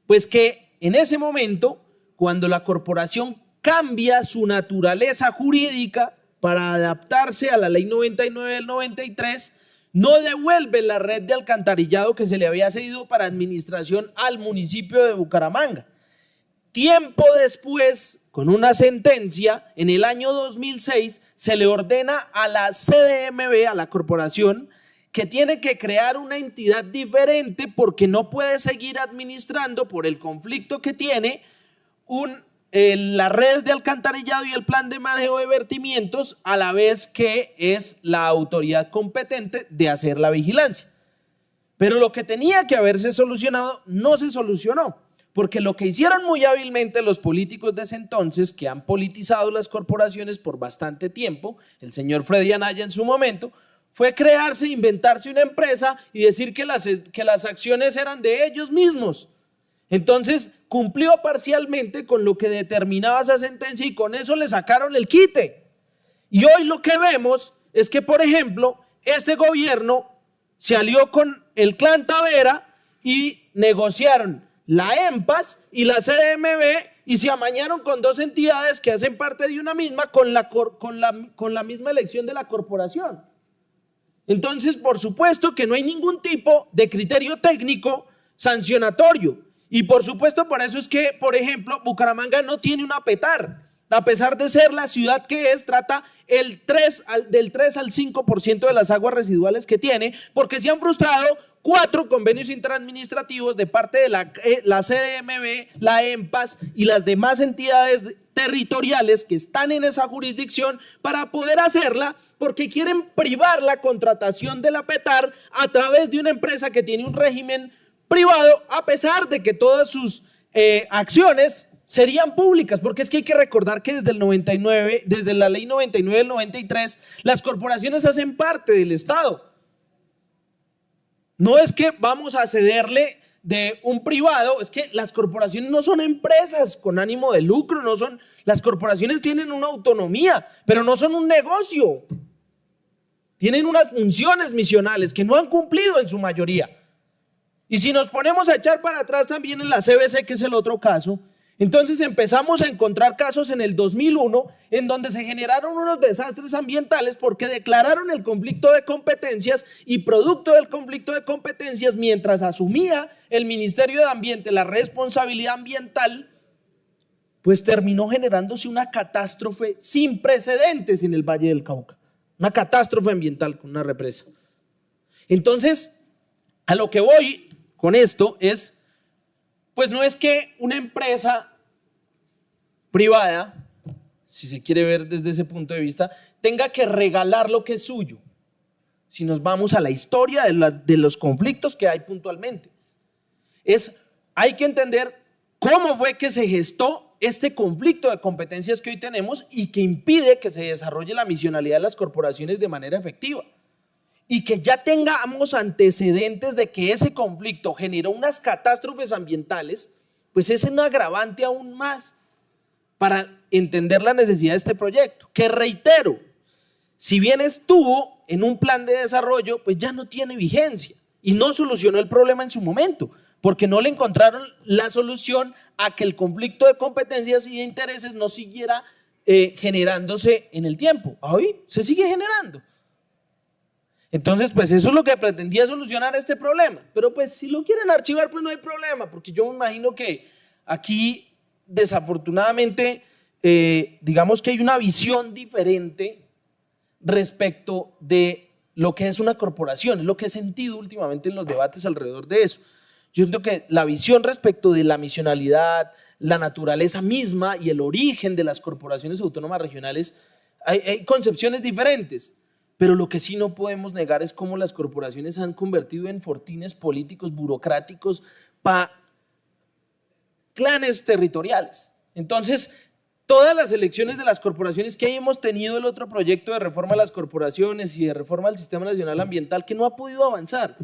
Pues que en ese momento, cuando la corporación cambia su naturaleza jurídica para adaptarse a la ley 99 del 93, no devuelve la red de alcantarillado que se le había cedido para administración al municipio de Bucaramanga. Tiempo después, con una sentencia, en el año 2006, se le ordena a la CDMB, a la corporación, que tiene que crear una entidad diferente porque no puede seguir administrando por el conflicto que tiene las redes de alcantarillado y el plan de manejo de vertimientos, a la vez que es la autoridad competente de hacer la vigilancia. Pero lo que tenía que haberse solucionado no se solucionó, porque lo que hicieron muy hábilmente los políticos de ese entonces, que han politizado las corporaciones por bastante tiempo, el señor Freddy Anaya en su momento, fue crearse, inventarse una empresa y decir que las acciones eran de ellos mismos. Entonces cumplió parcialmente con lo que determinaba esa sentencia y con eso le sacaron el quite. Y hoy lo que vemos es que, por ejemplo, este gobierno se alió con el clan Tavera y negociaron la EMPAS y la CDMB y se amañaron con dos entidades que hacen parte de una misma con la misma elección de la corporación. Entonces, por supuesto que no hay ningún tipo de criterio técnico sancionatorio. Y por supuesto, por eso es que, por ejemplo, Bucaramanga no tiene una PETAR. A pesar de ser la ciudad que es, trata del 3 al 5% de las aguas residuales que tiene, porque se han frustrado 4 convenios interadministrativos de parte de la CDMB, la EMPAS y las demás entidades territoriales que están en esa jurisdicción para poder hacerla, porque quieren privar la contratación de la PETAR a través de una empresa que tiene un régimen privado, a pesar de que todas sus acciones serían públicas, porque es que hay que recordar que desde la ley 99 del 93, las corporaciones hacen parte del Estado. No es que vamos a cederle de un privado, es que las corporaciones no son empresas con ánimo de lucro, las corporaciones tienen una autonomía, pero no son un negocio. Tienen unas funciones misionales que no han cumplido en su mayoría. Y si nos ponemos a echar para atrás también en la CBC, que es el otro caso, entonces empezamos a encontrar casos en el 2001 en donde se generaron unos desastres ambientales porque declararon el conflicto de competencias y producto del conflicto de competencias, mientras asumía el Ministerio de Ambiente la responsabilidad ambiental, pues terminó generándose una catástrofe sin precedentes en el Valle del Cauca, una catástrofe ambiental con una represa. Entonces, a lo que voy con esto es, pues no es que una empresa privada, si se quiere ver desde ese punto de vista, tenga que regalar lo que es suyo. Si nos vamos a la historia de los conflictos que hay puntualmente, hay que entender cómo fue que se gestó este conflicto de competencias que hoy tenemos y que impide que se desarrolle la misionalidad de las corporaciones de manera efectiva. Y que ya tengamos antecedentes de que ese conflicto generó unas catástrofes ambientales, pues es un agravante aún más para entender la necesidad de este proyecto, que reitero, si bien estuvo en un plan de desarrollo, pues ya no tiene vigencia y no solucionó el problema en su momento, porque no le encontraron la solución a que el conflicto de competencias y de intereses no siguiera generándose en el tiempo. Hoy se sigue generando. Entonces, pues eso es lo que pretendía solucionar este problema. Pero pues si lo quieren archivar, pues no hay problema, porque yo me imagino que aquí, desafortunadamente, digamos que hay una visión diferente respecto de lo que es una corporación, es lo que he sentido últimamente en los debates alrededor de eso. Yo siento que la visión respecto de la misionalidad, la naturaleza misma y el origen de las corporaciones autónomas regionales, hay concepciones diferentes, pero lo que sí no podemos negar es cómo las corporaciones se han convertido en fortines políticos, burocráticos, para clanes territoriales. Entonces, todas las elecciones de las corporaciones que ahí hemos tenido, el otro proyecto de reforma a las corporaciones y de reforma al Sistema Nacional Ambiental, que no ha podido avanzar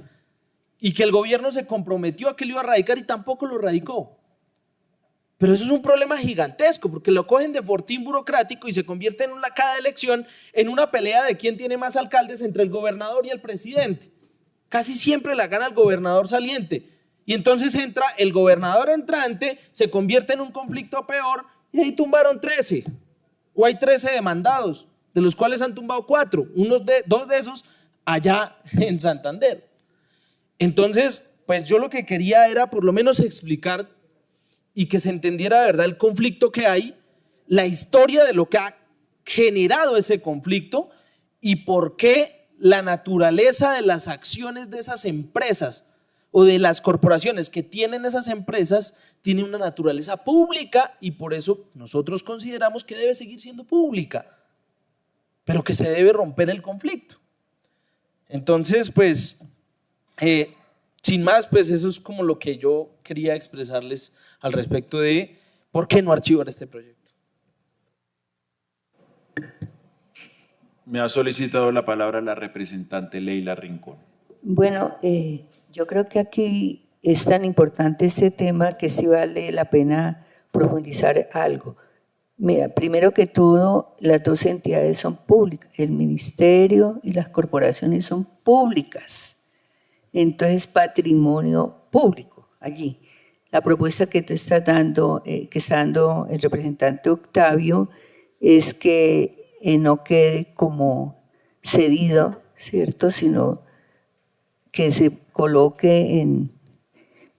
y que el gobierno se comprometió a que lo iba a radicar y tampoco lo radicó. Pero eso es un problema gigantesco, porque lo cogen de fortín burocrático y se convierte en cada elección en una pelea de quién tiene más alcaldes entre el gobernador y el presidente. Casi siempre la gana el gobernador saliente. Y entonces entra el gobernador entrante, se convierte en un conflicto peor y ahí tumbaron 13. O hay 13 demandados, de los cuales han tumbado 4, dos de esos allá en Santander. Entonces, pues yo lo que quería era por lo menos explicar y que se entendiera de verdad el conflicto que hay, la historia de lo que ha generado ese conflicto y por qué la naturaleza de las acciones de esas empresas o de las corporaciones que tienen esas empresas tiene una naturaleza pública y por eso nosotros consideramos que debe seguir siendo pública, pero que se debe romper el conflicto. Entonces, pues, sin más, pues eso es como lo que yo quería expresarles al respecto de por qué no archivar este proyecto. Me ha solicitado la palabra la representante Leila Rincón. Bueno, yo creo que aquí es tan importante este tema que sí vale la pena profundizar algo. Mira, primero que todo, las dos entidades son públicas, el ministerio y las corporaciones son públicas. Entonces, patrimonio público allí. La propuesta que tú estás dando, que está dando el representante Octavio, es que no quede como cedido, ¿cierto? Sino que se coloque en...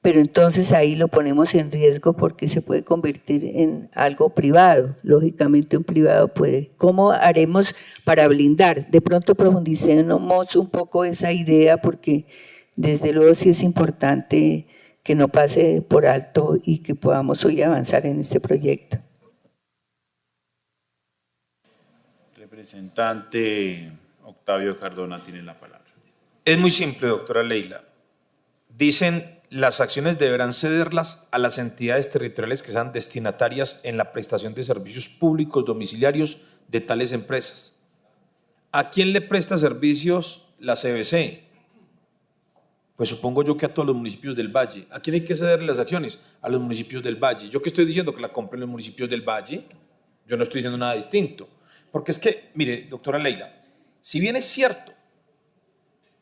Pero entonces ahí lo ponemos en riesgo porque se puede convertir en algo privado. Lógicamente un privado puede. ¿Cómo haremos para blindar? De pronto profundicemos un poco esa idea porque desde luego sí es importante que no pase por alto y que podamos hoy avanzar en este proyecto. Representante Octavio Cardona tiene la palabra. Es muy simple, doctora Leila. Dicen, las acciones deberán cederlas a las entidades territoriales que sean destinatarias en la prestación de servicios públicos domiciliarios de tales empresas. ¿A quién le presta servicios la CBC? Pues supongo yo que a todos los municipios del Valle. ¿A quién hay que cederle las acciones? A los municipios del Valle. ¿Yo qué estoy diciendo? Que la compren los municipios del Valle. Yo no estoy diciendo nada distinto. Porque es que, mire, doctora Leila, si bien es cierto,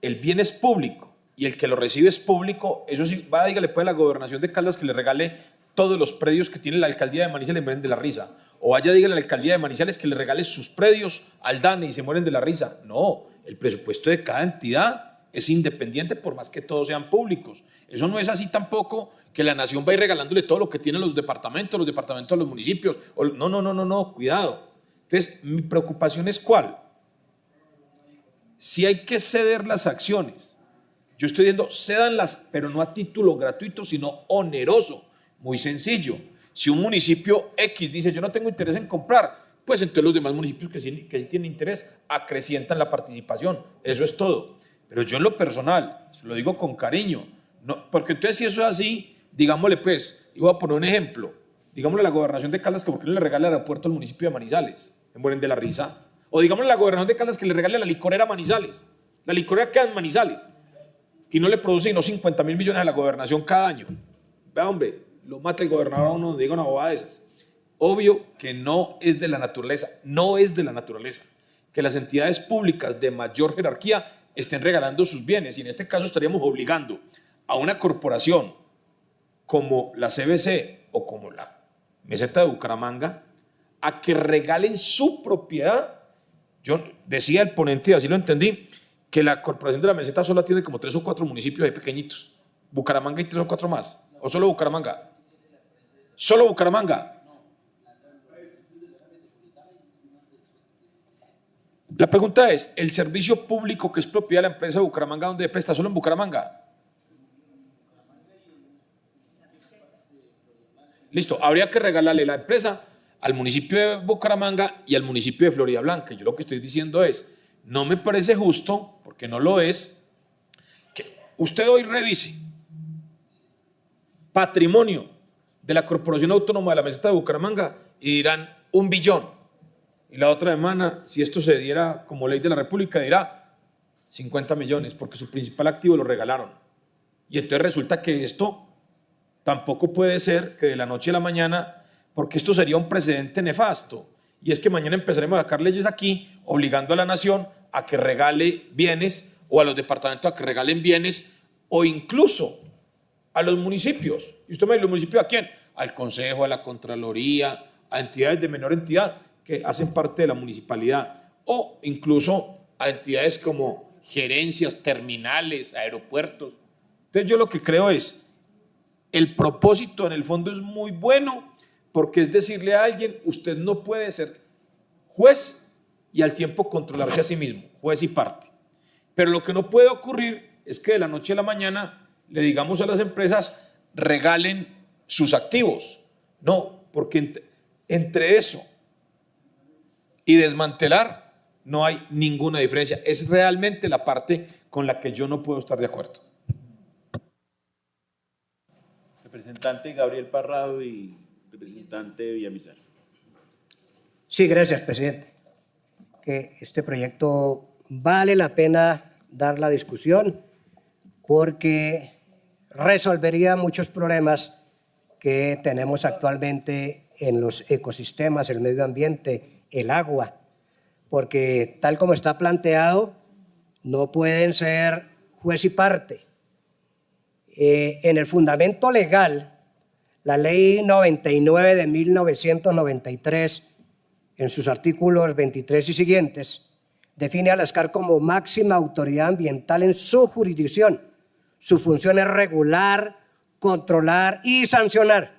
el bien es público y el que lo recibe es público, eso sí, va, dígale pues a la gobernación de Caldas que le regale todos los predios que tiene la alcaldía de Manizales y mueren de la risa. O vaya, dígale a la alcaldía de Manizales que le regale sus predios al DANE y se mueren de la risa. No, el presupuesto de cada entidad es independiente por más que todos sean públicos. Eso no es así tampoco que la nación va a ir regalándole todo lo que tienen los departamentos a los municipios. No, cuidado. Entonces, mi preocupación es ¿cuál? Si hay que ceder las acciones, yo estoy diciendo cédanlas, pero no a título gratuito, sino oneroso. Muy sencillo. Si un municipio X dice yo no tengo interés en comprar, pues entonces los demás municipios que sí tienen interés acrecientan la participación. Eso es todo. Pero yo en lo personal, se lo digo con cariño, no, porque entonces si eso es así, digámosle pues, y voy a poner un ejemplo, digámosle a la gobernación de Caldas que por qué no le regala el aeropuerto al municipio de Manizales, se mueren de la risa. O digámosle a la gobernación de Caldas que le regale la licorera a Manizales. La licorera queda en Manizales y no le produce sino 50.000 millones a la gobernación cada año. Vea, hombre, lo mata el gobernador a uno, diga una bobada de esas. Obvio que no es de la naturaleza, que las entidades públicas de mayor jerarquía estén regalando sus bienes y en este caso estaríamos obligando a una corporación como la CBC o como la Meseta de Bucaramanga a que regalen su propiedad. Yo decía el ponente, y así lo entendí, que la Corporación de la Meseta solo tiene como 3 o 4 municipios ahí pequeñitos. Bucaramanga y 3 o 4 más. ¿O solo Bucaramanga? ¿Solo Bucaramanga? La pregunta es, ¿el servicio público que es propiedad de la empresa de Bucaramanga, dónde presta? ¿Solo en Bucaramanga? Listo, habría que regalarle la empresa al municipio de Bucaramanga y al municipio de Florida Blanca. Yo lo que estoy diciendo es, no me parece justo, porque no lo es, que usted hoy revise patrimonio de la Corporación Autónoma de la Meseta de Bucaramanga y dirán 1 billón. Y la otra semana, si esto se diera como ley de la República, dirá 50 millones, porque su principal activo lo regalaron. Y entonces resulta que esto tampoco puede ser que de la noche a la mañana, porque esto sería un precedente nefasto. Y es que mañana empezaremos a sacar leyes aquí, obligando a la nación a que regale bienes, o a los departamentos a que regalen bienes, o incluso a los municipios. ¿Y usted me dice, los municipios a quién? Al Consejo, a la Contraloría, a entidades de menor entidad que hacen parte de la municipalidad, o incluso a entidades como gerencias, terminales, aeropuertos. Entonces yo lo que creo es, el propósito en el fondo es muy bueno, porque es decirle a alguien, usted no puede ser juez y al tiempo controlarse a sí mismo, juez y parte. Pero lo que no puede ocurrir es que de la noche a la mañana le digamos a las empresas, regalen sus activos. No, porque entre eso y desmantelar no hay ninguna diferencia. Es realmente la parte con la que yo no puedo estar de acuerdo. Representante Gabriel Parrado y representante Villamizar. Sí, gracias, presidente. Que este proyecto vale la pena dar la discusión porque resolvería muchos problemas que tenemos actualmente en los ecosistemas, el medio ambiente, el agua, porque tal como está planteado, no pueden ser juez y parte. En el fundamento legal, la Ley 99 de 1993, en sus artículos 23 y siguientes, define a la SCAR como máxima autoridad ambiental en su jurisdicción. Su función es regular, controlar y sancionar.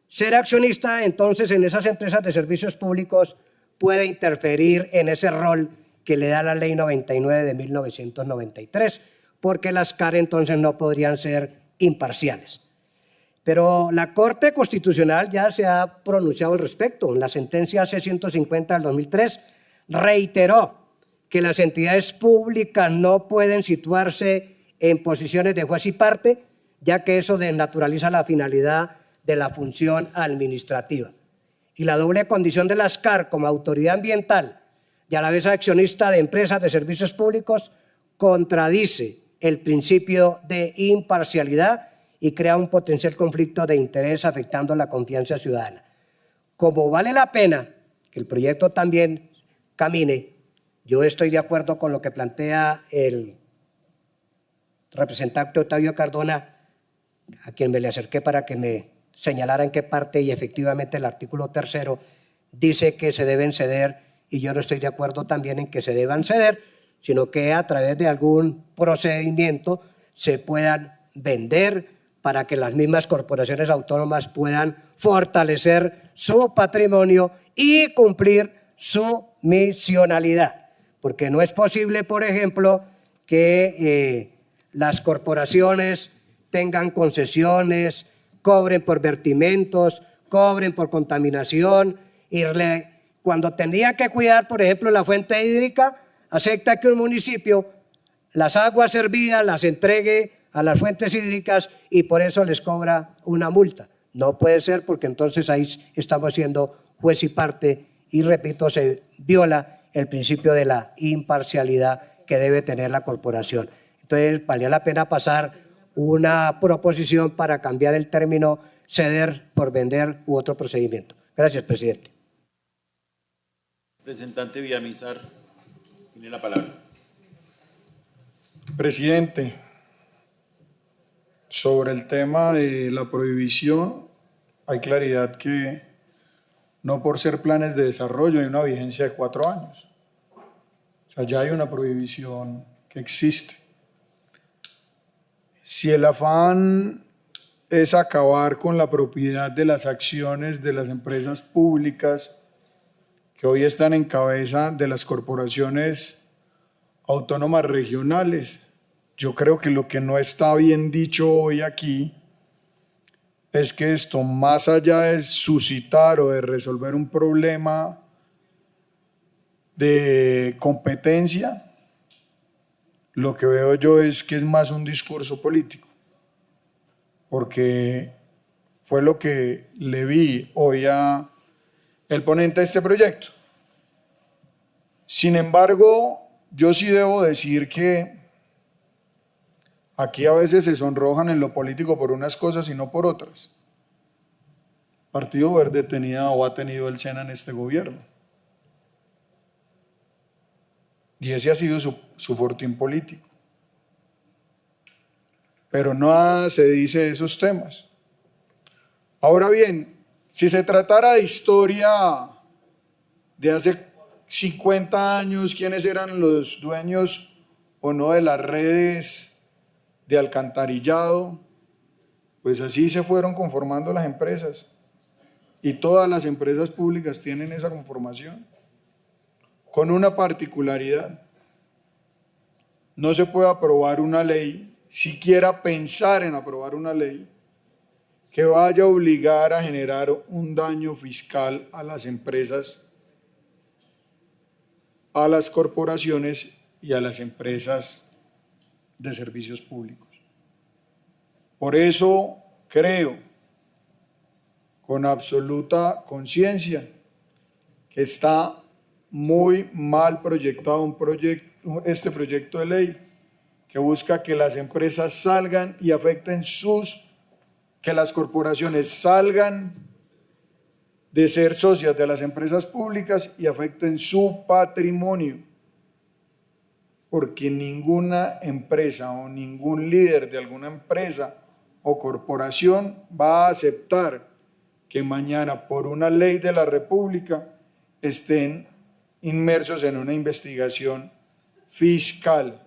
Ser accionista, entonces, en esas empresas de servicios públicos puede interferir en ese rol que le da la Ley 99 de 1993, porque las SCAR entonces no podrían ser imparciales. Pero la Corte Constitucional ya se ha pronunciado al respecto. En la sentencia C-150 del 2003 reiteró que las entidades públicas no pueden situarse en posiciones de juez y parte, ya que eso desnaturaliza la finalidad de la función administrativa. Y la doble condición de la SCAR como autoridad ambiental y a la vez accionista de empresas de servicios públicos contradice el principio de imparcialidad y crea un potencial conflicto de interés afectando la confianza ciudadana. Como vale la pena que el proyecto también camine, yo estoy de acuerdo con lo que plantea el representante Octavio Cardona, a quien me le acerqué para que me señalara en qué parte, y efectivamente el artículo 3º dice que se deben ceder, y yo no estoy de acuerdo también en que se deban ceder, sino que a través de algún procedimiento se puedan vender para que las mismas corporaciones autónomas puedan fortalecer su patrimonio y cumplir su misionalidad. Porque no es posible, por ejemplo, que las corporaciones tengan concesiones, cobren por vertimientos, cobren por contaminación, y cuando tendría que cuidar, por ejemplo, la fuente hídrica, acepta que un municipio las aguas servidas las entregue a las fuentes hídricas y por eso les cobra una multa. No puede ser, porque entonces ahí estamos siendo juez y parte y, repito, se viola el principio de la imparcialidad que debe tener la corporación. Entonces, valía la pena pasar una proposición para cambiar el término ceder por vender u otro procedimiento. Gracias, presidente. Representante Villamizar, tiene la palabra. Presidente, sobre el tema de la prohibición, hay claridad que no por ser planes de desarrollo hay una vigencia de 4 años. O sea, ya hay una prohibición que existe. Si el afán es acabar con la propiedad de las acciones de las empresas públicas que hoy están en cabeza de las corporaciones autónomas regionales, yo creo que lo que no está bien dicho hoy aquí es que esto, más allá de suscitar o de resolver un problema de competencia, lo que veo yo es que es más un discurso político, porque fue lo que le vi hoy a el ponente de este proyecto. Sin embargo, yo sí debo decir que aquí a veces se sonrojan en lo político por unas cosas y no por otras. Partido Verde tenía o ha tenido el SENA en este gobierno. Y ese ha sido su fortín político. Pero nada se dice de esos temas. Ahora bien, si se tratara de historia de hace 50 años, quiénes eran los dueños o no de las redes de alcantarillado, pues así se fueron conformando las empresas. Y todas las empresas públicas tienen esa conformación, con una particularidad. No se puede aprobar una ley, siquiera pensar en aprobar una ley que vaya a obligar a generar un daño fiscal a las empresas, a las corporaciones y a las empresas de servicios públicos. Por eso creo, con absoluta conciencia, que está muy mal proyectado este proyecto de ley, que busca que las empresas salgan y afecten que las corporaciones salgan de ser socias de las empresas públicas y afecten su patrimonio, porque ninguna empresa o ningún líder de alguna empresa o corporación va a aceptar que mañana por una ley de la República estén inmersos en una investigación fiscal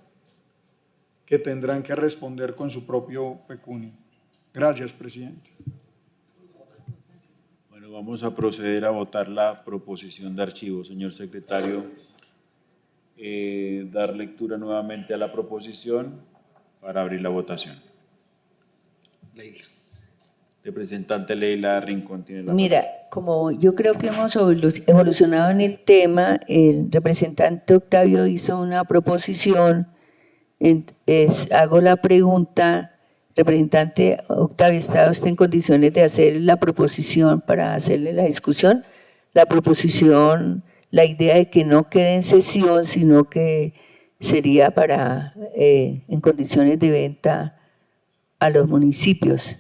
que tendrán que responder con su propio pecunio. Gracias, presidente. Bueno, vamos a proceder a votar la proposición de archivo. Señor secretario, dar lectura nuevamente a la proposición para abrir la votación. Leila. Representante Leila Rincón tiene la Mira, como yo creo que hemos evolucionado en el tema, el representante Octavio hizo una proposición, hago la pregunta, representante Octavio, ¿está usted en condiciones de hacer la proposición para hacerle la discusión? La proposición, la idea de que no quede en sesión, sino que sería para en condiciones de venta a los municipios.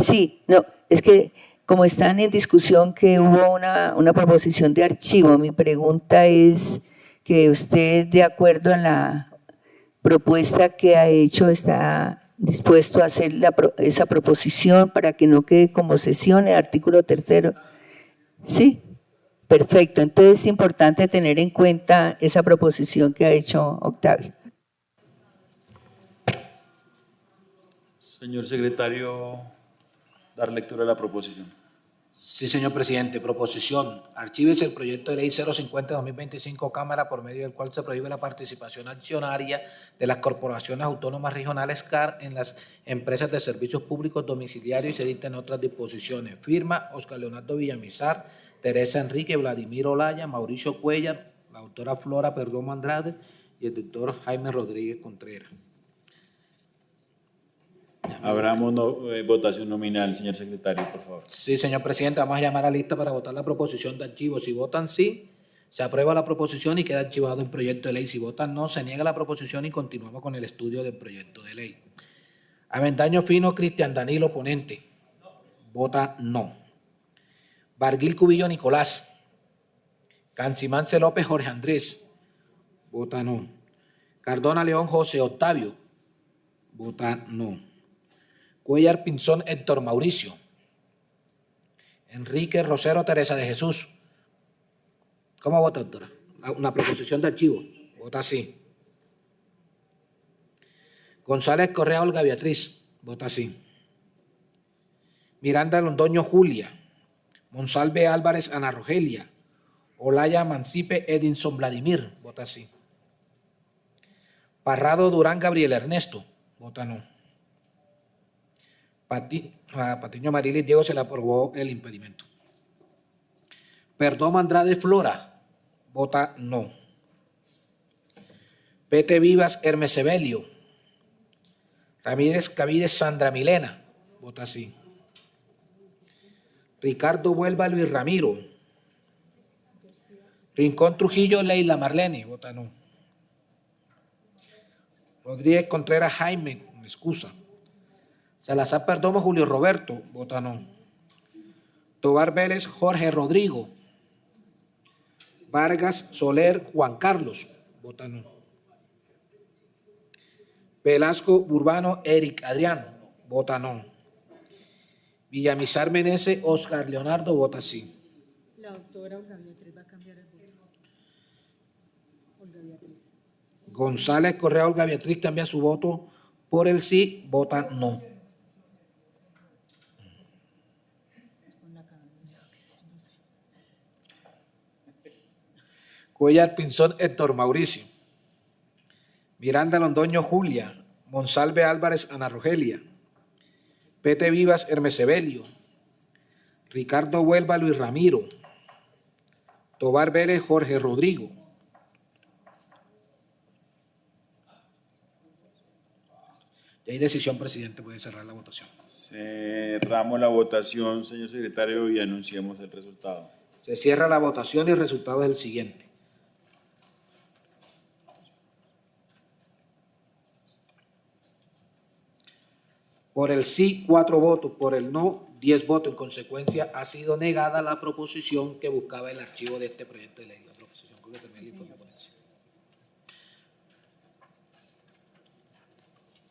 Sí, no, es que como están en discusión que hubo una proposición de archivo, mi pregunta es que usted, de acuerdo a la propuesta que ha hecho, está dispuesto a hacer esa proposición para que no quede como sesión el artículo 3º. Sí, perfecto. Entonces es importante tener en cuenta esa proposición que ha hecho Octavio. Señor secretario, dar lectura a la proposición. Sí, señor presidente. Proposición. Archívese el proyecto de ley 050-2025 Cámara, por medio del cual se prohíbe la participación accionaria de las corporaciones autónomas regionales CAR en las empresas de servicios públicos domiciliarios y se dictan otras disposiciones. Firma Oscar Leonardo Villamizar, Teresa Enrique, Vladimir Olaya, Mauricio Cuellar, la doctora Flora Perdomo Andrade y el doctor Jaime Rodríguez Contreras. Abramos votación nominal, señor secretario, por favor. Sí, señor presidente, vamos a llamar a lista para votar la proposición de archivo. Si votan sí, se aprueba la proposición y queda archivado el proyecto de ley. Si votan no, se niega la proposición y continuamos con el estudio del proyecto de ley. Avendaño Fino Cristian Danilo, ponente. Vota no. Barguil Cubillo Nicolás. Cancimance López Jorge Andrés. Vota no. Cardona León José Octavio. Vota no. Cuellar Pinzón Héctor Mauricio. Enrique Rosero Teresa de Jesús. ¿Cómo vota, doctora? Una proposición de archivo. Vota sí. González Correa Olga Beatriz, vota sí. Miranda Londoño Julia, Monsalve Álvarez Ana Rogelia, Olaya Mancipe Edinson Vladimir, vota sí. Parrado Durán Gabriel Ernesto, vota no. Patiño Marilis Diego se le aprobó el impedimento. Perdomo Andrade Flora, vota no. Pete Vivas Hermes Evelio, Ramírez Cavides Sandra Milena, vota sí. Ricardo Vuelva Luis Ramiro, Rincón Trujillo Leila Marlene, vota no. Rodríguez Contreras Jaime, con excusa. Salazar Perdomo Julio Roberto, vota no. Tobar Vélez Jorge Rodrigo, Vargas Soler Juan Carlos, vota no. Velasco Urbano Eric Adriano, vota no. Villamizar Menezes Oscar Leonardo, vota sí. La doctora Olga Beatriz va a cambiar el voto. Olga Beatriz. González Correa Olga Beatriz cambia su voto por el sí, vota no. Cuellar Pinzón Héctor Mauricio, Miranda Londoño Julia, Monsalve Álvarez Ana Rogelia, Pete Vivas Hermes Evelio, Ricardo Huelva Luis Ramiro, Tobar Vélez Jorge Rodrigo, ya hay decisión, presidente, puede cerrar la votación. Cerramos la votación, señor secretario, y anunciamos el resultado. Se cierra la votación y el resultado es el siguiente. Por el sí, 4 votos. Por el no, 10 votos. En consecuencia, ha sido negada la proposición que buscaba el archivo de este proyecto de ley. La proposición con que termina el informe de ponencia.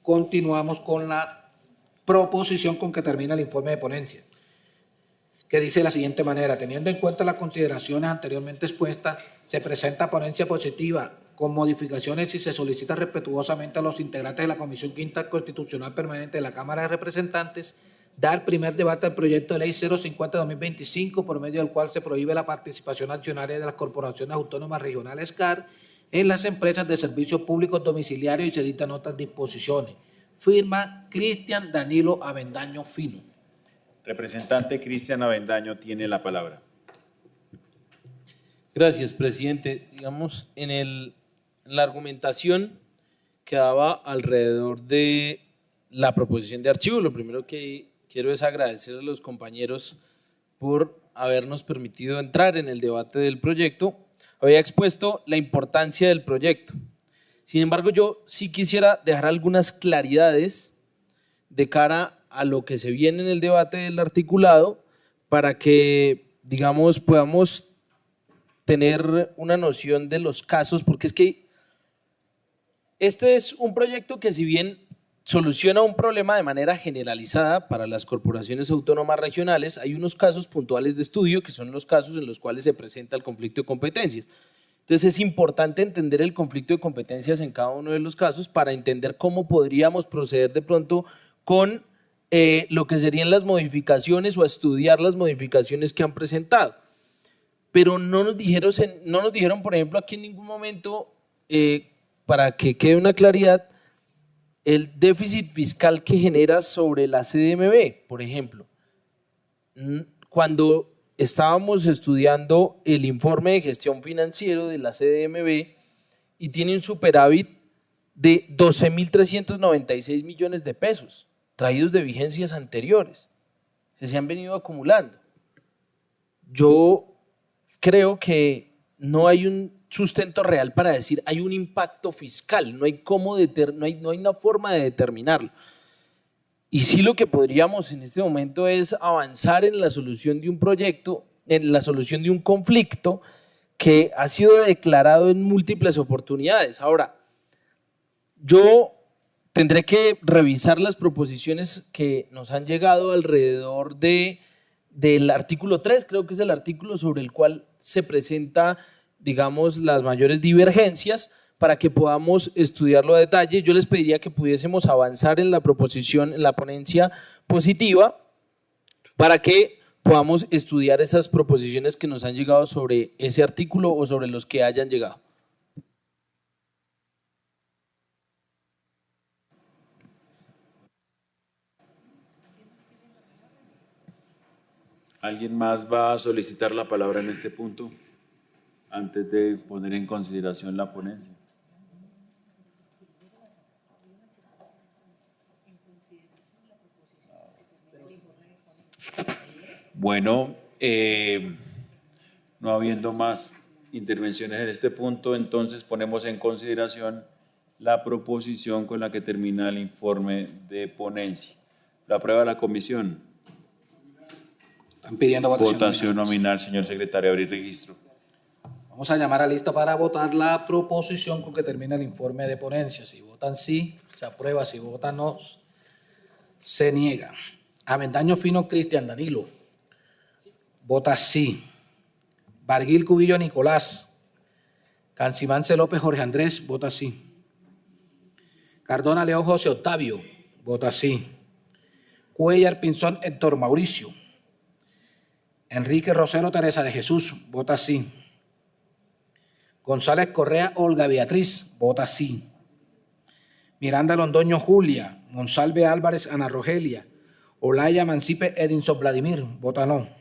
Continuamos con la proposición con que termina el informe de ponencia, que dice de la siguiente manera: teniendo en cuenta las consideraciones anteriormente expuestas, se presenta ponencia positiva con modificaciones y se solicita respetuosamente a los integrantes de la Comisión Quinta Constitucional Permanente de la Cámara de Representantes dar primer debate al proyecto de ley 050-2025, por medio del cual se prohíbe la participación accionaria de las corporaciones autónomas regionales CAR en las empresas de servicios públicos domiciliarios y se dictan otras disposiciones. Firma Cristian Danilo Avendaño Fino. Representante Cristian Avendaño tiene la palabra. Gracias, presidente. Digamos, en la argumentación que daba alrededor de la proposición de archivo, lo primero que quiero es agradecer a los compañeros por habernos permitido entrar en el debate del proyecto. Había expuesto la importancia del proyecto. Sin embargo, yo sí quisiera dejar algunas claridades de cara a lo que se viene en el debate del articulado para que, digamos, podamos tener una noción de los casos, porque es que este es un proyecto que, si bien soluciona un problema de manera generalizada para las corporaciones autónomas regionales, hay unos casos puntuales de estudio que son los casos en los cuales se presenta el conflicto de competencias. Entonces es importante entender el conflicto de competencias en cada uno de los casos para entender cómo podríamos proceder de pronto con lo que serían las modificaciones o estudiar las modificaciones que han presentado. Pero no nos dijeron, por ejemplo, aquí en ningún momento, para que quede una claridad, el déficit fiscal que genera sobre la CDMV, por ejemplo. Cuando estábamos estudiando el informe de gestión financiero de la CDMV y tiene un superávit de 12.396 millones de pesos, traídos de vigencias anteriores, que se han venido acumulando. Yo creo que no hay un sustento real para decir hay un impacto fiscal, no hay una forma de determinarlo. Y sí, lo que podríamos en este momento es avanzar en la solución de un proyecto, en la solución de un conflicto que ha sido declarado en múltiples oportunidades. Ahora, yo tendré que revisar las proposiciones que nos han llegado alrededor del artículo 3, creo que es el artículo sobre el cual se presenta, digamos, las mayores divergencias, para que podamos estudiarlo a detalle. Yo les pediría que pudiésemos avanzar en la proposición, en la ponencia positiva, para que podamos estudiar esas proposiciones que nos han llegado sobre ese artículo o sobre los que hayan llegado. ¿Alguien más va a solicitar la palabra en este punto antes de poner en consideración la ponencia? Bueno, no habiendo más intervenciones en este punto, entonces ponemos en consideración la proposición con la que termina el informe de ponencia. ¿La aprueba la comisión? Están pidiendo votación. Votación nominal, señor secretario, abrir registro. Vamos a llamar a lista para votar la proposición con que termina el informe de ponencia. Si votan sí, se aprueba. Si votan no, se niega. Avendaño Fino Cristian Danilo. Vota sí. Barguil Cubillo Nicolás. Cancimance López Jorge Andrés. Vota sí. Cardona León José Octavio. Vota sí. Cuellar Pinzón Héctor Mauricio. Enrique Rosero Teresa de Jesús. Vota sí. González Correa Olga Beatriz. Vota sí. Miranda Londoño Julia. Monsalve Álvarez Ana Rogelia. Olaya Mancipe Edinson Vladimir. Vota no.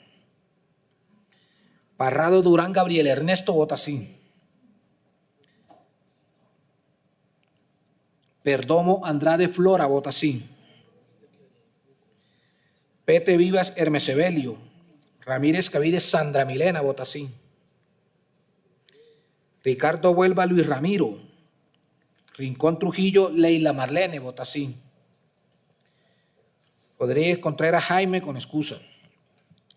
Parrado Durán Gabriel Ernesto. Vota sí. Perdomo Andrade Flora. Vota sí. Pete Vivas Hermes Evelio. Ramírez Cavides Sandra Milena. Vota sí. Ricardo Huelva Luis Ramiro. Rincón Trujillo Leila Marlene. Vota sí. Rodríguez Contreras Jaime con excusa.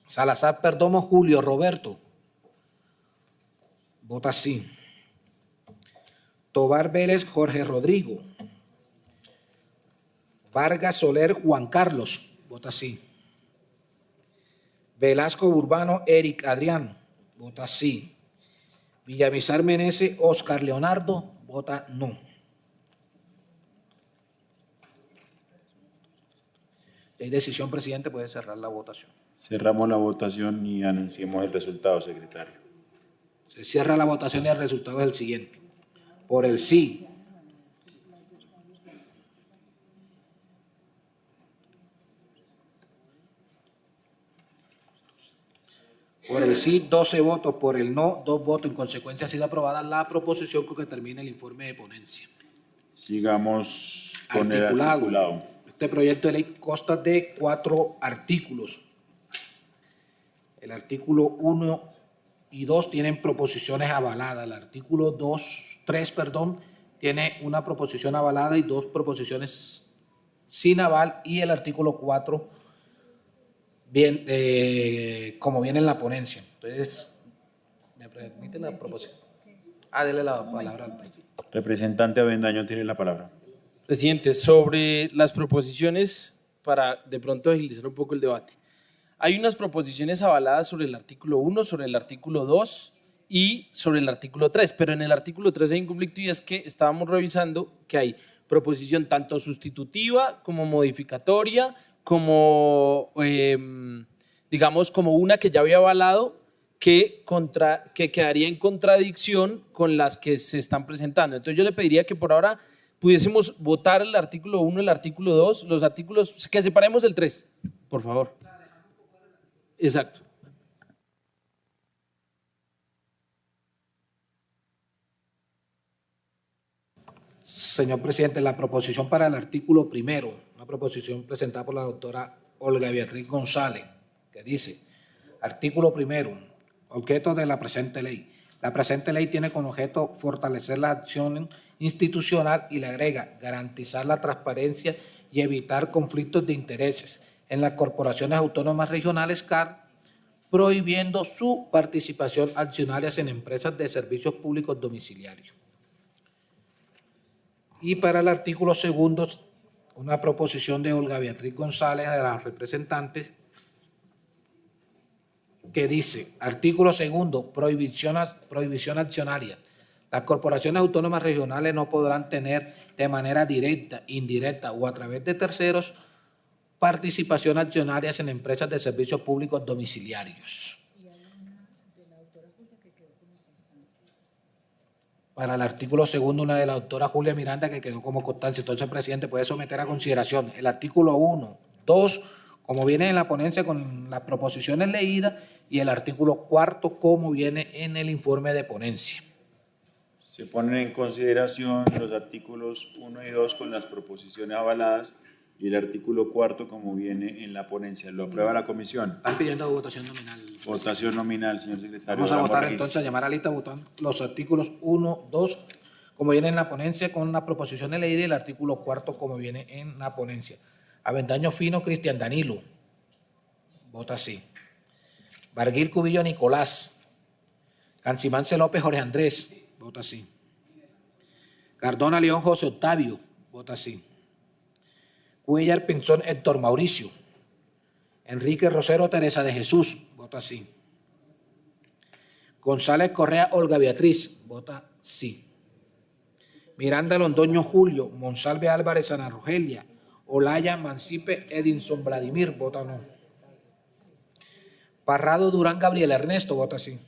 Salazar Perdomo Julio Roberto. Vota sí. Tobar Vélez Jorge Rodrigo. Vargas Soler Juan Carlos. Vota sí. Velasco Urbano Eric Adrián. Vota sí. Villamizar Menezes Oscar Leonardo. Vota no. Si hay decisión, presidente, puede cerrar la votación. Cerramos la votación y anunciemos el resultado, secretario. Se cierra la votación y el resultado es el siguiente. Por el sí. Por el sí, 12 votos. Por el no, 2 votos. En consecuencia, ha sido aprobada la proposición con que termina el informe de ponencia. Sigamos con el Articulado. articulado. Este proyecto de ley consta de 4 artículos. El artículo 1 y 2 tienen proposiciones avaladas. El artículo 3, tiene una proposición avalada y 2 proposiciones sin aval. Y el artículo 4, bien, como viene en la ponencia. Entonces, ¿me permite la proposición? Dele la palabra al presidente. Representante Avendaño tiene la palabra. Presidente, sobre las proposiciones, para de pronto agilizar un poco el debate. Hay unas proposiciones avaladas sobre el artículo 1, sobre el artículo 2 y sobre el artículo 3, pero en el artículo 3 hay un conflicto y es que estábamos revisando que hay proposición tanto sustitutiva como modificatoria, como digamos como una que ya había avalado que quedaría en contradicción con las que se están presentando. Entonces yo le pediría que por ahora pudiésemos votar el artículo 1, el artículo 2, los artículos, que separemos el 3, por favor. Exacto. Señor presidente, la proposición para el artículo primero, una proposición presentada por la doctora Olga Beatriz González, que dice, artículo primero, objeto de la presente ley. La presente ley tiene como objeto fortalecer la acción institucional y le agrega garantizar la transparencia y evitar conflictos de intereses en las corporaciones autónomas regionales CAR, prohibiendo su participación accionarias en empresas de servicios públicos domiciliarios. Y para el artículo segundo, una proposición de Olga Beatriz González, de las representantes, que dice, artículo segundo, prohibición accionaria. Las corporaciones autónomas regionales no podrán tener de manera directa, indirecta o a través de terceros participación accionarias en empresas de servicios públicos domiciliarios. Para el artículo segundo, una de la doctora Julia Miranda que quedó como constancia. Entonces, presidente, puede someter a consideración el artículo 1, 2, como viene en la ponencia con las proposiciones leídas, y el artículo 4, como viene en el informe de ponencia. Se ponen en consideración los artículos 1 y 2 con las proposiciones avaladas y el artículo 4 como viene en la ponencia. ¿Lo aprueba la comisión? Están pidiendo votación nominal. Votación nominal, señor secretario. Vamos a votar registro. entonces, a llamar a lista, votar los artículos 1, 2, como viene en la ponencia con la proposición de ley, y el artículo 4 como viene en la ponencia. Avendaño Fino, Cristian Danilo. Vota sí. Barguil Cubillo Nicolás. Cancimance López Jorge Andrés. Vota sí. Cardona León José Octavio. Vota sí. Cuellar Pinzón Héctor Mauricio. Enrique Rosero Teresa de Jesús. Vota sí. González Correa Olga Beatriz. Vota sí. Miranda Londoño Julio. Monsalve Álvarez Ana Rogelia. Olaya Mancipe Edinson Vladimir. Vota no. Parrado Durán Gabriel Ernesto. Vota sí.